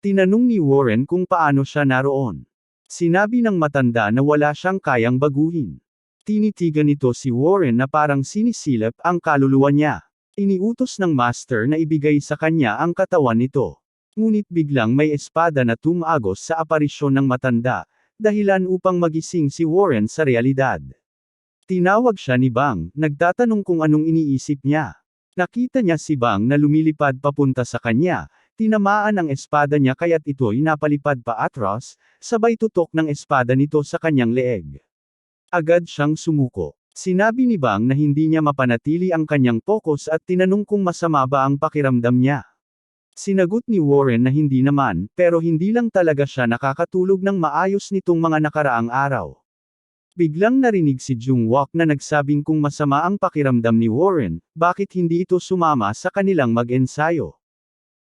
Tinanong ni Warren kung paano siya naroon. Sinabi ng matanda na wala siyang kayang baguhin. Tinitigan nito si Warren na parang sinisilip ang kaluluwa niya. Iniutos ng master na ibigay sa kanya ang katawan nito. Ngunit biglang may espada na tumagos sa aparisyon ng matanda, dahilan upang magising si Warren sa realidad. Tinawag siya ni Bang, nagtatanong kung anong iniisip niya. Nakita niya si Bang na lumilipad papunta sa kanya, tinamaan ang espada niya kaya't ito'y napalipad pa atras, sabay tutok ng espada nito sa kanyang leeg. Agad siyang sumuko. Sinabi ni Bang na hindi niya mapanatili ang kanyang focus at tinanong kung masama ba ang pakiramdam niya. Sinagot ni Warren na hindi naman, pero hindi lang talaga siya nakakatulog ng maayos nitong mga nakaraang araw. Biglang narinig si Jungwook na nagsabing kung masama ang pakiramdam ni Warren, bakit hindi ito sumama sa kanilang mag-ensayo.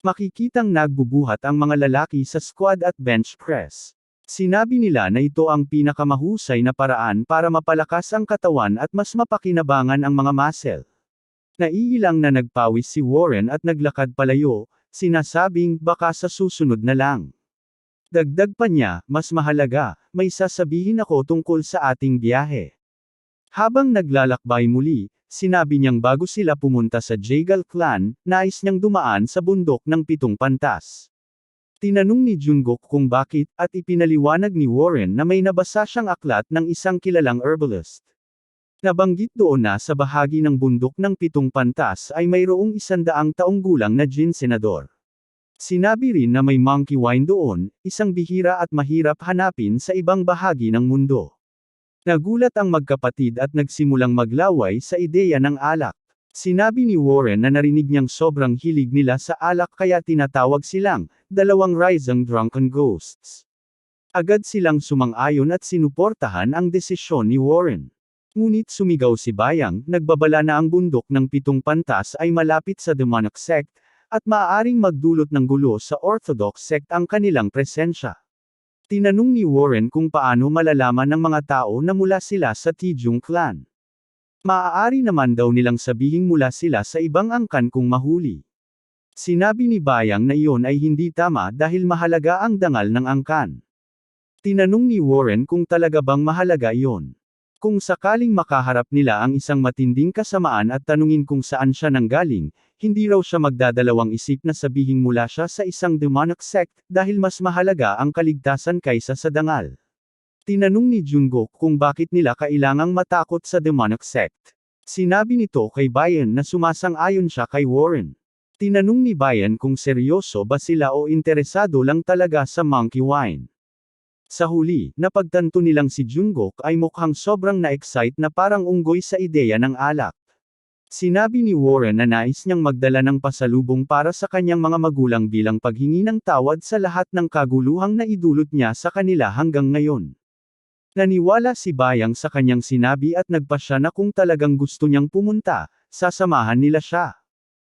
Makikitang nagbubuhat ang mga lalaki sa squat at bench press. Sinabi nila na ito ang pinakamahusay na paraan para mapalakas ang katawan at mas mapakinabangan ang mga muscle. Naiilang na nagpawis si Warren at naglakad palayo, sinasabing baka sa susunod na lang. Dagdag pa niya, mas mahalaga, may sasabihin ako tungkol sa ating biyahe. Habang naglalakbay muli, sinabi niyang bago sila pumunta sa Jaegal clan, nais niyang dumaan sa bundok ng 7 pantas. Tinanong ni Jungkook kung bakit, at ipinaliwanag ni Warren na may nabasa siyang aklat ng isang kilalang herbalist. Nabanggit doon na sa bahagi ng bundok ng 7 pantas ay mayroong 100 taong gulang na Jin senador. Sinabi rin na may monkey wine doon, isang bihira at mahirap hanapin sa ibang bahagi ng mundo. Nagulat ang magkapatid at nagsimulang maglaway sa ideya ng alak. Sinabi ni Warren na narinig niyang sobrang hilig nila sa alak kaya tinatawag silang, 2 rising drunken ghosts. Agad silang sumang-ayon at sinuportahan ang desisyon ni Warren. Ngunit sumigaw si Bayang, nagbabala na ang bundok ng 7 pantas ay malapit sa demonic sect, at maaaring magdulot ng gulo sa orthodox sect ang kanilang presensya. Tinanong ni Warren kung paano malalaman ng mga tao na mula sila sa Taejong clan. Maaari naman daw nilang sabihing mula sila sa ibang angkan kung mahuli. Sinabi ni Bayang na iyon ay hindi tama dahil mahalaga ang dangal ng angkan. Tinanong ni Warren kung talaga bang mahalaga iyon. Kung sakaling makaharap nila ang isang matinding kasamaan at tanungin kung saan siya nanggaling, hindi raw siya magdadalawang isip na sabihing mula siya sa isang demonic sect, dahil mas mahalaga ang kaligtasan kaysa sa dangal. Tinanong ni Jungkook kung bakit nila kailangang matakot sa demonic sect. Sinabi nito kay Bayan na sumasang-ayon siya kay Warren. Tinanong ni Bayan kung seryoso ba sila o interesado lang talaga sa monkey wine. Sa huli, napagtanto nilang si Jungkook ay mukhang sobrang na-excite na parang unggoy sa ideya ng alak. Sinabi ni Warren na nais niyang magdala ng pasalubong para sa kanyang mga magulang bilang paghingi ng tawad sa lahat ng kaguluhang naidulot niya sa kanila hanggang ngayon. Naniwala si Bayang sa kanyang sinabi at nagpasya na kung talagang gusto niyang pumunta, sasamahan nila siya.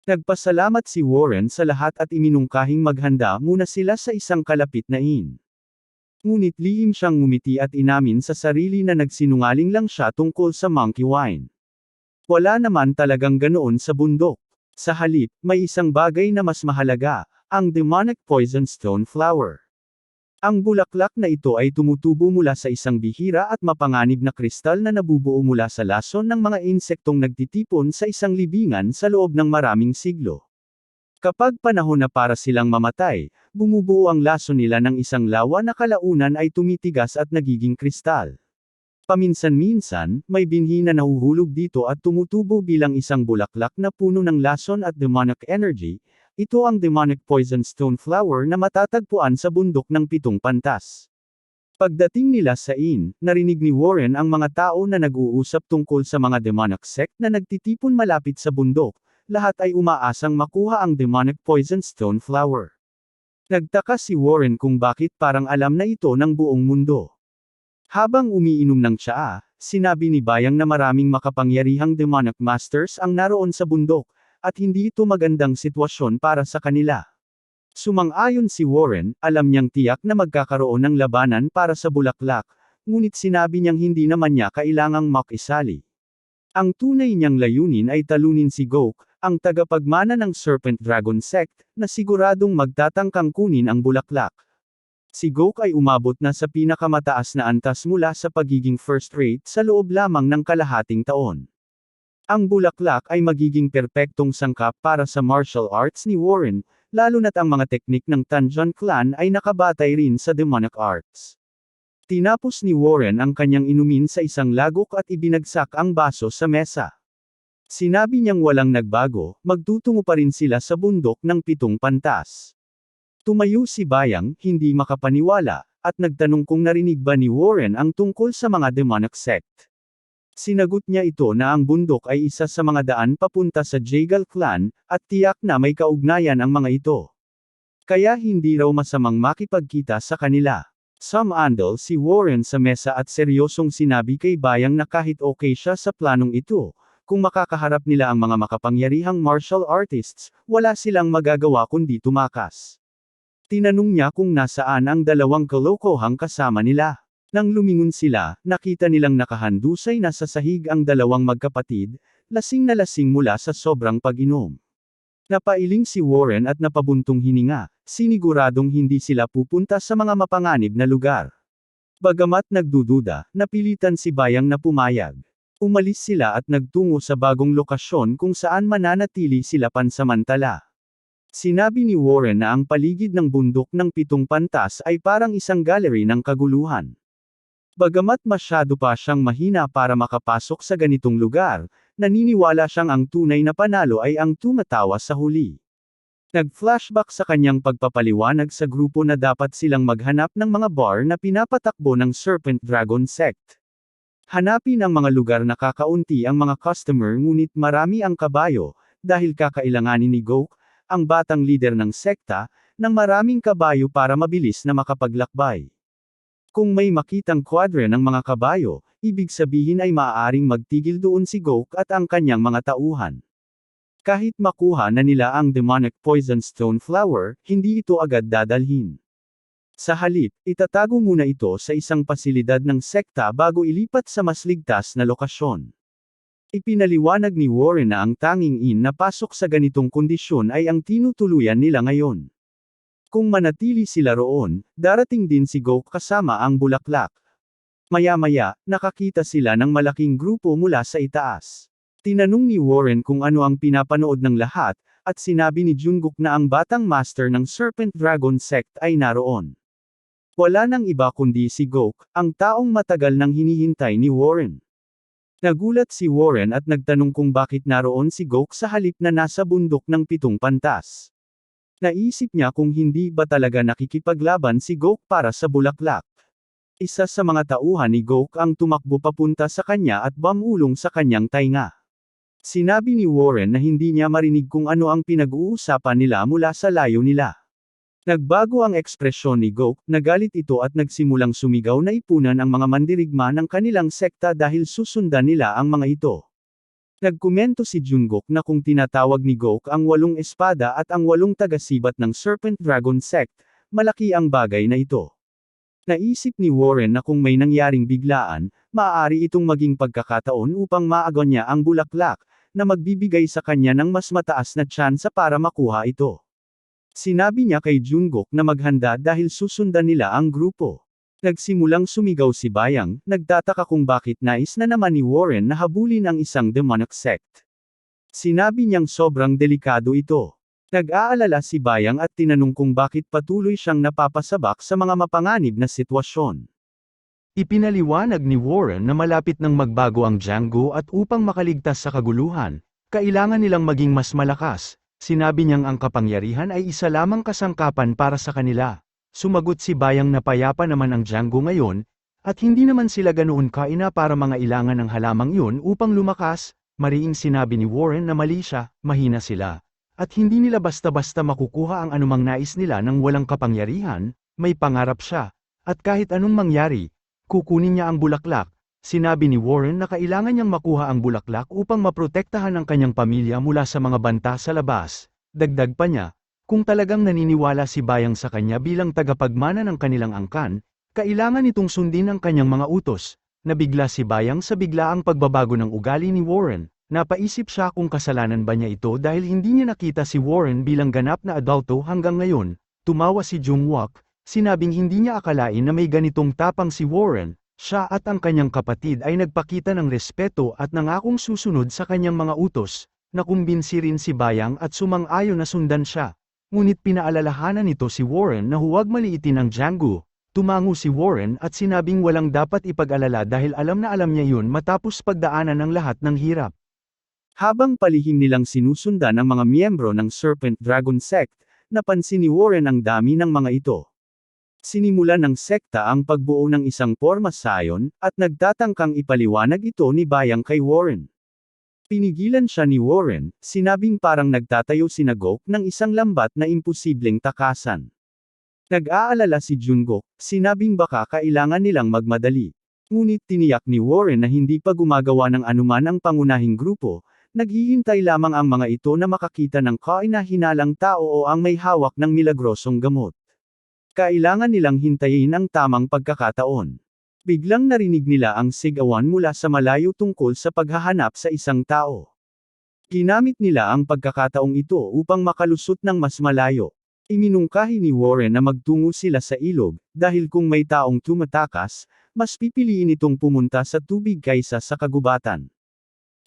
Nagpasalamat si Warren sa lahat at iminungkahing maghanda muna sila sa isang kalapit na inn. Ngunit lihim siyang ngumiti at inamin sa sarili na nagsinungaling lang siya tungkol sa monkey wine. Wala naman talagang ganoon sa bundok. Sa halip, may isang bagay na mas mahalaga, ang demonic poison stone flower. Ang bulaklak na ito ay tumutubo mula sa isang bihira at mapanganib na kristal na nabubuo mula sa lason ng mga insektong nagtitipon sa isang libingan sa loob ng maraming siglo. Kapag panahon na para silang mamatay, bumubuo ang lason nila ng isang lawa na kalaunan ay tumitigas at nagiging kristal. Paminsan-minsan, may binhi na nahuhulog dito at tumutubo bilang isang bulaklak na puno ng lason at demonic energy. Ito ang demonic poison stone flower na matatagpuan sa bundok ng 7 pantas. Pagdating nila sa inn, narinig ni Warren ang mga tao na nag-uusap tungkol sa mga demonic sect na nagtitipon malapit sa bundok. lahat ay umaasang makuha ang demonic poison stone flower. Nagtaka si Warren kung bakit parang alam na ito ng buong mundo. Habang umiinom ng tsaa, sinabi ni Bayang na maraming makapangyarihang demonic masters ang naroon sa bundok, at hindi ito magandang sitwasyon para sa kanila. Sumang-ayon si Warren, alam niyang tiyak na magkakaroon ng labanan para sa bulaklak, ngunit sinabi niyang hindi naman niya kailangang makisali. Ang tunay niyang layunin ay talunin si Gok, ang tagapagmana ng Serpent Dragon Sect, na siguradong magtatangkang kunin ang bulaklak. Si Gok ay umabot na sa pinakamataas na antas mula sa pagiging first rate sa loob lamang ng kalahating taon. Ang bulaklak ay magiging perpektong sangkap para sa martial arts ni Warren, lalo na't ang mga teknik ng Tanjong Clan ay nakabatay rin sa demonic arts. Tinapos ni Warren ang kanyang inumin sa isang lagok at ibinagsak ang baso sa mesa. Sinabi niyang walang nagbago, magtutungo pa rin sila sa bundok ng 7 pantas. Tumayo si Bayang, hindi makapaniwala, at nagtanong kung narinig ba ni Warren ang tungkol sa mga demonic sect. Sinagot niya ito na ang bundok ay isa sa mga daan papunta sa Jagal Clan, at tiyak na may kaugnayan ang mga ito. Kaya hindi raw masamang makipagkita sa kanila. Sumandal si Warren sa mesa at seryosong sinabi kay Bayang na kahit okay siya sa planong ito, kung makakaharap nila ang mga makapangyarihang martial artists, wala silang magagawa kundi tumakas. Tinanong niya kung nasaan ang dalawang kalokohang kasama nila. Nang lumingon sila, nakita nilang nakahandusay na sa sahig ang dalawang magkapatid, lasing na lasing mula sa sobrang pag-inom. Napailing si Warren at napabuntong hininga, siniguradong hindi sila pupunta sa mga mapanganib na lugar. Bagamat nagdududa, napilitan si Bayang na pumayag. Umalis sila at nagtungo sa bagong lokasyon kung saan mananatili sila pansamantala. Sinabi ni Warren na ang paligid ng bundok ng 7 pantas ay parang isang gallery ng kaguluhan. Bagamat masyado pa siyang mahina para makapasok sa ganitong lugar, naniniwala siyang ang tunay na panalo ay ang tumatawa sa huli. Nag-flashback sa kanyang pagpapaliwanag sa grupo na dapat silang maghanap ng mga bar na pinapatakbo ng Serpent Dragon Sect. Hanapin ang mga lugar na kakaunti ang mga customer ngunit marami ang kabayo, dahil kakailanganin ni Gok, ang batang leader ng sekta, ng maraming kabayo para mabilis na makapaglakbay. Kung may makitang kwadre ng mga kabayo, ibig sabihin ay maaaring magtigil doon si Gok at ang kanyang mga tauhan. Kahit makuha na nila ang demonic poison stone flower, hindi ito agad dadalhin. Sa halip, itatago muna ito sa isang pasilidad ng sekta bago ilipat sa mas ligtas na lokasyon. Ipinaliwanag ni Warren na ang tanging na pasok sa ganitong kondisyon ay ang tinutuluyan nila ngayon. Kung manatili sila roon, darating din si Gok kasama ang bulaklak. Maya-maya, nakakita sila ng malaking grupo mula sa itaas. Tinanong ni Warren kung ano ang pinapanood ng lahat, at sinabi ni Jungkook na ang batang master ng Serpent Dragon Sect ay naroon. Wala nang iba kundi si Gok, ang taong matagal nang hinihintay ni Warren. Nagulat si Warren at nagtanong kung bakit naroon si Gok sa halip na nasa bundok ng 7 pantas. Naisip niya kung hindi ba talaga nakikipaglaban si Gok para sa bulaklak. Isa sa mga tauhan ni Gok ang tumakbo papunta sa kanya at bumulong sa kanyang tainga. Sinabi ni Warren na hindi niya marinig kung ano ang pinag-uusapan nila mula sa layo nila. Nagbago ang ekspresyon ni Gok, nagalit ito at nagsimulang sumigaw na ipunan ang mga mandirigma ng kanilang sekta dahil susundan nila ang mga ito. Nagkomento si Jungkook na kung tinatawag ni Gok ang 8 espada at ang 8 tagasibat ng Serpent Dragon Sect, malaki ang bagay na ito. Naisip ni Warren na kung may nangyaring biglaan, maaari itong maging pagkakataon upang maagon niya ang bulaklak, na magbibigay sa kanya ng mas mataas na tsansa para makuha ito. Sinabi niya kay Jungkook na maghanda dahil susundan nila ang grupo. Nagsimulang sumigaw si Bayang, nagtataka kung bakit nais na naman ni Warren na habulin ang isang demonic sect. Sinabi niyang sobrang delikado ito. Nag-aalala si Bayang at tinanong kung bakit patuloy siyang napapasabak sa mga mapanganib na sitwasyon. Ipinaliwanag ni Warren na malapit nang magbago ang Django at upang makaligtas sa kaguluhan, kailangan nilang maging mas malakas. Sinabi niyang ang kapangyarihan ay isa lamang kasangkapan para sa kanila. Sumagot si Bayang na payapa naman ang Django ngayon, at hindi naman sila ganoon kaina para mga ilangan ng halamang iyon upang lumakas, Mariing sinabi ni Warren na mali siya, mahina sila. At hindi nila basta-basta makukuha ang anumang nais nila nang walang kapangyarihan, may pangarap siya. At kahit anong mangyari, kukunin niya ang bulaklak. Sinabi ni Warren na kailangan niyang makuha ang bulaklak upang maprotektahan ang kanyang pamilya mula sa mga banta sa labas. Dagdag pa niya, kung talagang naniniwala si Bayang sa kanya bilang tagapagmana ng kanilang angkan, kailangan itong sundin ang kanyang mga utos. Nabigla si Bayang sa biglaang pagbabago ng ugali ni Warren. Napaisip siya kung kasalanan ba niya ito dahil hindi niya nakita si Warren bilang ganap na adulto hanggang ngayon. Tumawa si Jungwook, sinabing hindi niya akalain na may ganitong tapang si Warren. Siya at ang kanyang kapatid ay nagpakita ng respeto at nangakong susunod sa kanyang mga utos. Nakumbinsi rin si Bayang at sumang-ayon na sundan siya. Ngunit pinaalalahanan nito si Warren na huwag maliitin ang Janggu. Tumango si Warren at sinabing walang dapat ipag-alala dahil alam na alam niya yun matapos pagdaanan ng lahat ng hirap. Habang palihim nilang sinusundan ang mga miyembro ng Serpent Dragon Sect, napansin ni Warren ang dami ng mga ito. Sinimulan ng sekta ang pagbuo ng isang pormasayon, at nagtatangkang ipaliwanag ito ni Bayang kay Warren. Pinigilan siya ni Warren, sinabing parang nagtatayo si Nagok ng isang lambat na imposibleng takasan. Nag-aalala si Jungkook, sinabing baka kailangan nilang magmadali. Ngunit tiniyak ni Warren na hindi pa gumagawa ng anuman ang pangunahing grupo, naghihintay lamang ang mga ito na makakita ng kahinahinalang tao o ang may hawak ng milagrosong gamot. Kailangan nilang hintayin ang tamang pagkakataon. Biglang narinig nila ang sigawan mula sa malayo tungkol sa paghahanap sa isang tao. Ginamit nila ang pagkakataong ito upang makalusot ng mas malayo. Iminungkahi ni Warren na magtungo sila sa ilog, dahil kung may taong tumatakas, mas pipiliin itong pumunta sa tubig kaysa sa kagubatan.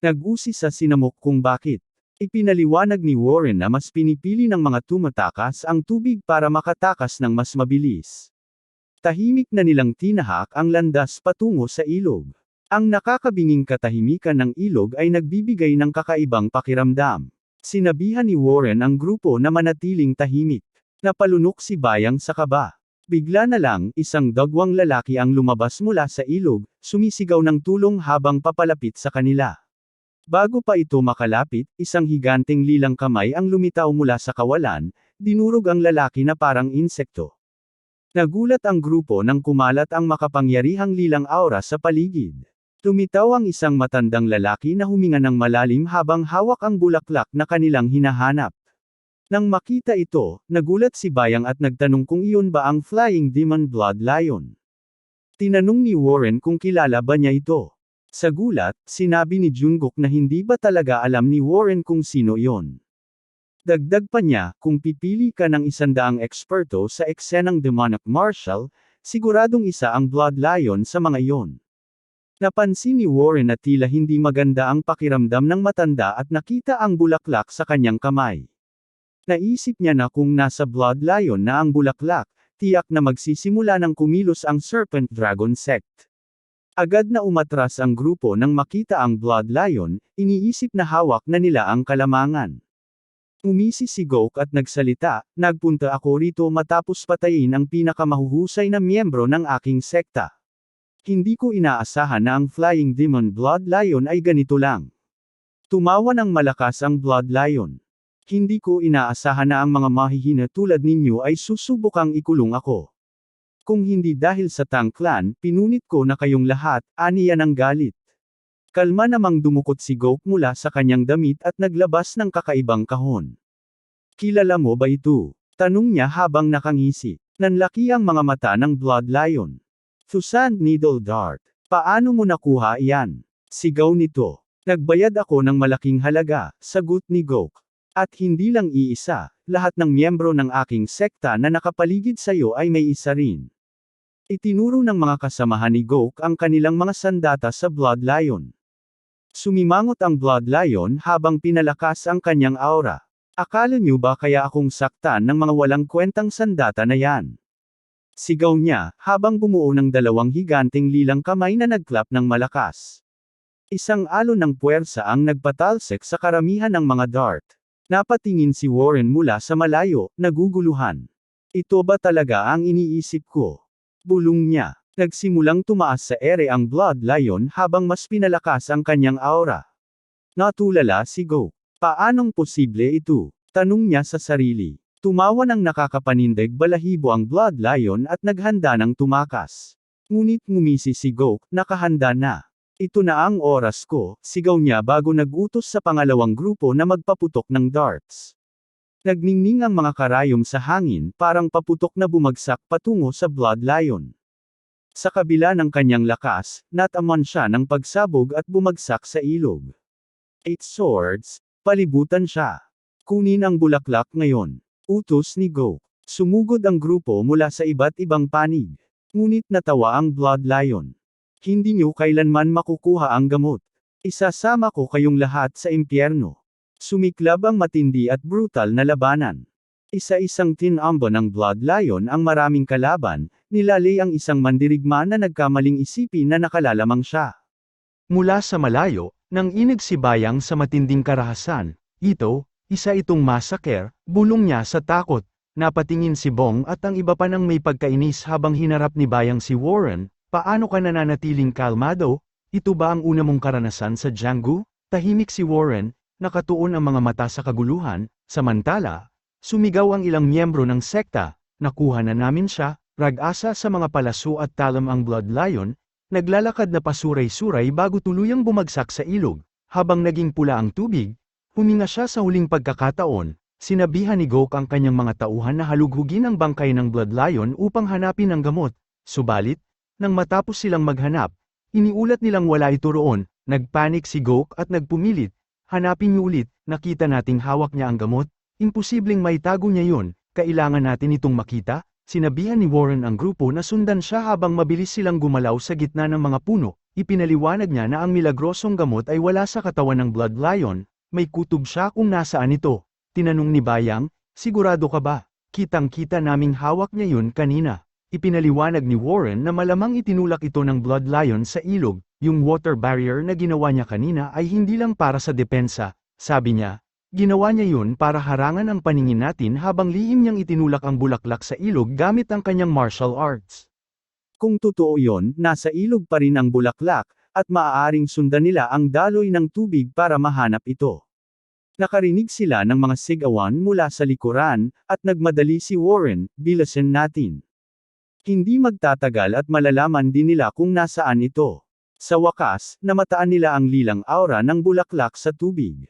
Nag-usi sa sinamok kung bakit. Ipinaliwanag ni Warren na mas pinipili ng mga tumatakas ang tubig para makatakas ng mas mabilis. Tahimik na nilang tinahak ang landas patungo sa ilog. Ang nakakabinging katahimikan ng ilog ay nagbibigay ng kakaibang pakiramdam. Sinabihan ni Warren ang grupo na manatiling tahimik. Napalunok si Bayang sa kaba. Bigla na lang, isang dagwang lalaki ang lumabas mula sa ilog, sumisigaw ng tulong habang papalapit sa kanila. Bago pa ito makalapit, isang higanteng lilang kamay ang lumitaw mula sa kawalan, dinurog ang lalaki na parang insekto. Nagulat ang grupo nang kumalat ang makapangyarihang lilang aura sa paligid. Tumitaw ang isang matandang lalaki na huminga ng malalim habang hawak ang bulaklak na kanilang hinahanap. Nang makita ito, nagulat si Bayang at nagtanong kung iyon ba ang Flying Demon Blood Lion. Tinanong ni Warren kung kilala ba niya ito. Sa gulat, sinabi ni Jungkook na hindi ba talaga alam ni Warren kung sino iyon. Dagdag pa niya, kung pipili ka ng 100 eksperto sa eksenang demonic martial, siguradong isa ang Blood Lion sa mga iyon. Napansin ni Warren na tila hindi maganda ang pakiramdam ng matanda at nakita ang bulaklak sa kanyang kamay. Naisip niya na kung nasa Blood Lion na ang bulaklak, tiyak na magsisimula ng kumilos ang Serpent Dragon Sect. Agad na umatras ang grupo nang makita ang Blood Lion, iniisip na hawak na nila ang kalamangan. Umisi si Goku at nagsalita, "Nagpunta ako rito matapos patayin ang pinakamahuhusay na miyembro ng aking sekta. Hindi ko inaasahan na ang Flying Demon Blood Lion ay ganito lang." Tumawa ng malakas ang Blood Lion. "Hindi ko inaasahan na ang mga mahihina tulad ninyo ay susubukang ikulong ako. Kung hindi dahil sa Tang Clan, pinunit ko na kayong lahat," aniya ng galit. Kalma namang dumukot si Goku mula sa kanyang damit at naglabas ng kakaibang kahon. "Kilala mo ba ito?" tanong niya habang nakangisi. Nanlaki ang mga mata ng Blood Lion. "Thusand Needle Dart. Paano mo nakuha iyan?" sigaw nito. "Nagbayad ako ng malaking halaga," sagot ni Goku. "At hindi lang iisa, lahat ng miyembro ng aking sekta na nakapaligid sa iyo ay may isa rin." Itinuro ng mga kasamahan ni Goku ang kanilang mga sandata sa Blood Lion. Sumimangot ang Blood Lion habang pinalakas ang kanyang aura. "Akala niyo ba kaya akong saktan ng mga walang kwentang sandata na yan?" sigaw niya, habang bumuo ng dalawang higanteng lilang kamay na nagklap ng malakas. Isang alon ng puwersa ang nagpatalsik sa karamihan ng mga dart. Napatingin si Warren mula sa malayo, naguguluhan. "Ito ba talaga ang iniisip ko?" bulong niya. Nagsimulang tumaas sa ere ang Blood Lion habang mas pinalakas ang kanyang aura. Natulala si Go. Paanong posible ito? Tanong niya sa sarili. Tumawa ng nakakapanindig balahibo ang Blood Lion at naghanda ng tumakas. Ngunit ngumisi si Go, nakahanda na. Ito na ang oras ko, sigaw niya bago nag-utos sa pangalawang grupo na magpaputok ng darts. Nagningning ang mga karayom sa hangin, parang paputok na bumagsak patungo sa Blood Lion. Sa kabila ng kanyang lakas, nataman siya ng pagsabog at bumagsak sa ilog. 8 swords, palibutan siya. Kunin ang bulaklak ngayon. Utos ni Go. Sumugod ang grupo mula sa iba't ibang panig. Ngunit natawa ang Blood Lion. Hindi niyo kailanman makukuha ang gamot. Isasama ko kayong lahat sa impyerno. Sumiklab ang matindi at brutal na labanan. Isa-isang tinambo ng Blood Lion ang maraming kalaban, nilalay ang isang mandirigma na nagkamaling isipin na nakalalamang siya. Mula sa malayo, nang inig si Bayang sa matinding karahasan, isa itong masaker, bulong niya sa takot. Napatingin si Bong at ang iba pa nang may pagkainis habang hinarap ni Bayang si Warren. Paano ka nananatiling kalmado? Ito ba ang una mong karanasan sa Django? Tahimik si Warren, nakatuon ang mga mata sa kaguluhan, samantala, sumigaw ang ilang miyembro ng sekta, nakuha na namin siya, rag-asa sa mga palaso at talam ang Blood Lion, naglalakad na pasuray-suray bago tuluyang bumagsak sa ilog, habang naging pula ang tubig, huminga siya sa huling pagkakataon, sinabihan ni Gok ang kanyang mga tauhan na halughugin ang bangkay ng Blood Lion upang hanapin ang gamot, subalit, nang matapos silang maghanap, iniulat nilang wala ito roon, nagpanik si Gok at nagpumilit, hanapin niyo ulit, nakita nating hawak niya ang gamot, imposibleng maitago niya yun, kailangan natin itong makita, sinabihan ni Warren ang grupo na sundan siya habang mabilis silang gumalaw sa gitna ng mga puno, ipinaliwanag niya na ang milagrosong gamot ay wala sa katawan ng Blood Lion, may kutob siya kung nasaan ito, tinanong ni Bayang, sigurado ka ba, kitang-kita naming hawak niya yun kanina. Ipinaliwanag ni Warren na malamang itinulak ito ng Blood Lion sa ilog, yung water barrier na ginawa niya kanina ay hindi lang para sa depensa, sabi niya, ginawa niya yun para harangan ang paningin natin habang lihim niyang itinulak ang bulaklak sa ilog gamit ang kanyang martial arts. Kung totoo yon, nasa ilog pa rin ang bulaklak, at maaaring sundan nila ang daloy ng tubig para mahanap ito. Nakarinig sila ng mga sigawan mula sa likuran, at nagmadali si Warren, bilasin natin. Hindi magtatagal at malalaman din nila kung nasaan ito. Sa wakas, namataan nila ang lilang aura ng bulaklak sa tubig.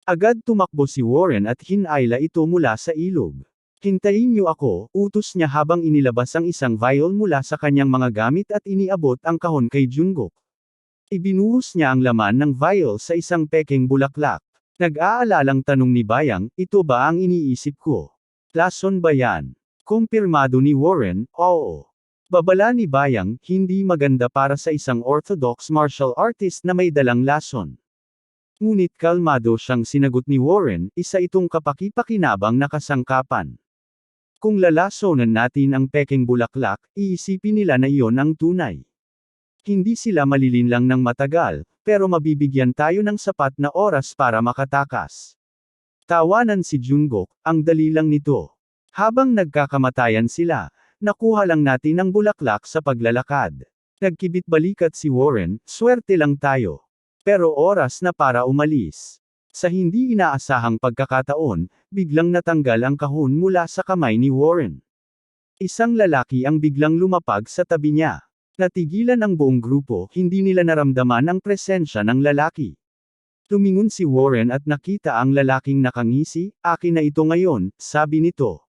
Agad tumakbo si Warren at hinayla ito mula sa ilog. Hintayin niyo ako, utos niya habang inilabas ang isang vial mula sa kanyang mga gamit at iniabot ang kahon kay Jungkook. Ibinuhos niya ang laman ng vial sa isang pekeng bulaklak. Nag-aalalang tanong ni Bayang, ito ba ang iniisip ko? Lason ba yan? Kumpirmado ni Warren, oo. Babala ni Bayang, hindi maganda para sa isang orthodox martial artist na may dalang lason. Ngunit kalmado siyang sinagot ni Warren, isa itong kapaki-pakinabang na kasangkapan. Kung lalasonan natin ang pekeng bulaklak, iisipin nila na iyon ang tunay. Hindi sila malilinlang ng matagal, pero mabibigyan tayo ng sapat na oras para makatakas. Tawanan si Jungkook, ang dali lang nito. Habang nagkakamatayan sila, nakuha lang natin ang bulaklak sa paglalakad. Nagkibit-balikat si Warren, swerte lang tayo. Pero oras na para umalis. Sa hindi inaasahang pagkakataon, biglang natanggal ang kahon mula sa kamay ni Warren. Isang lalaki ang biglang lumapag sa tabi niya. Natigilan ang buong grupo, hindi nila naramdaman ang presensya ng lalaki. Tumingon si Warren at nakita ang lalaking nakangisi, akin na ito ngayon, sabi nito.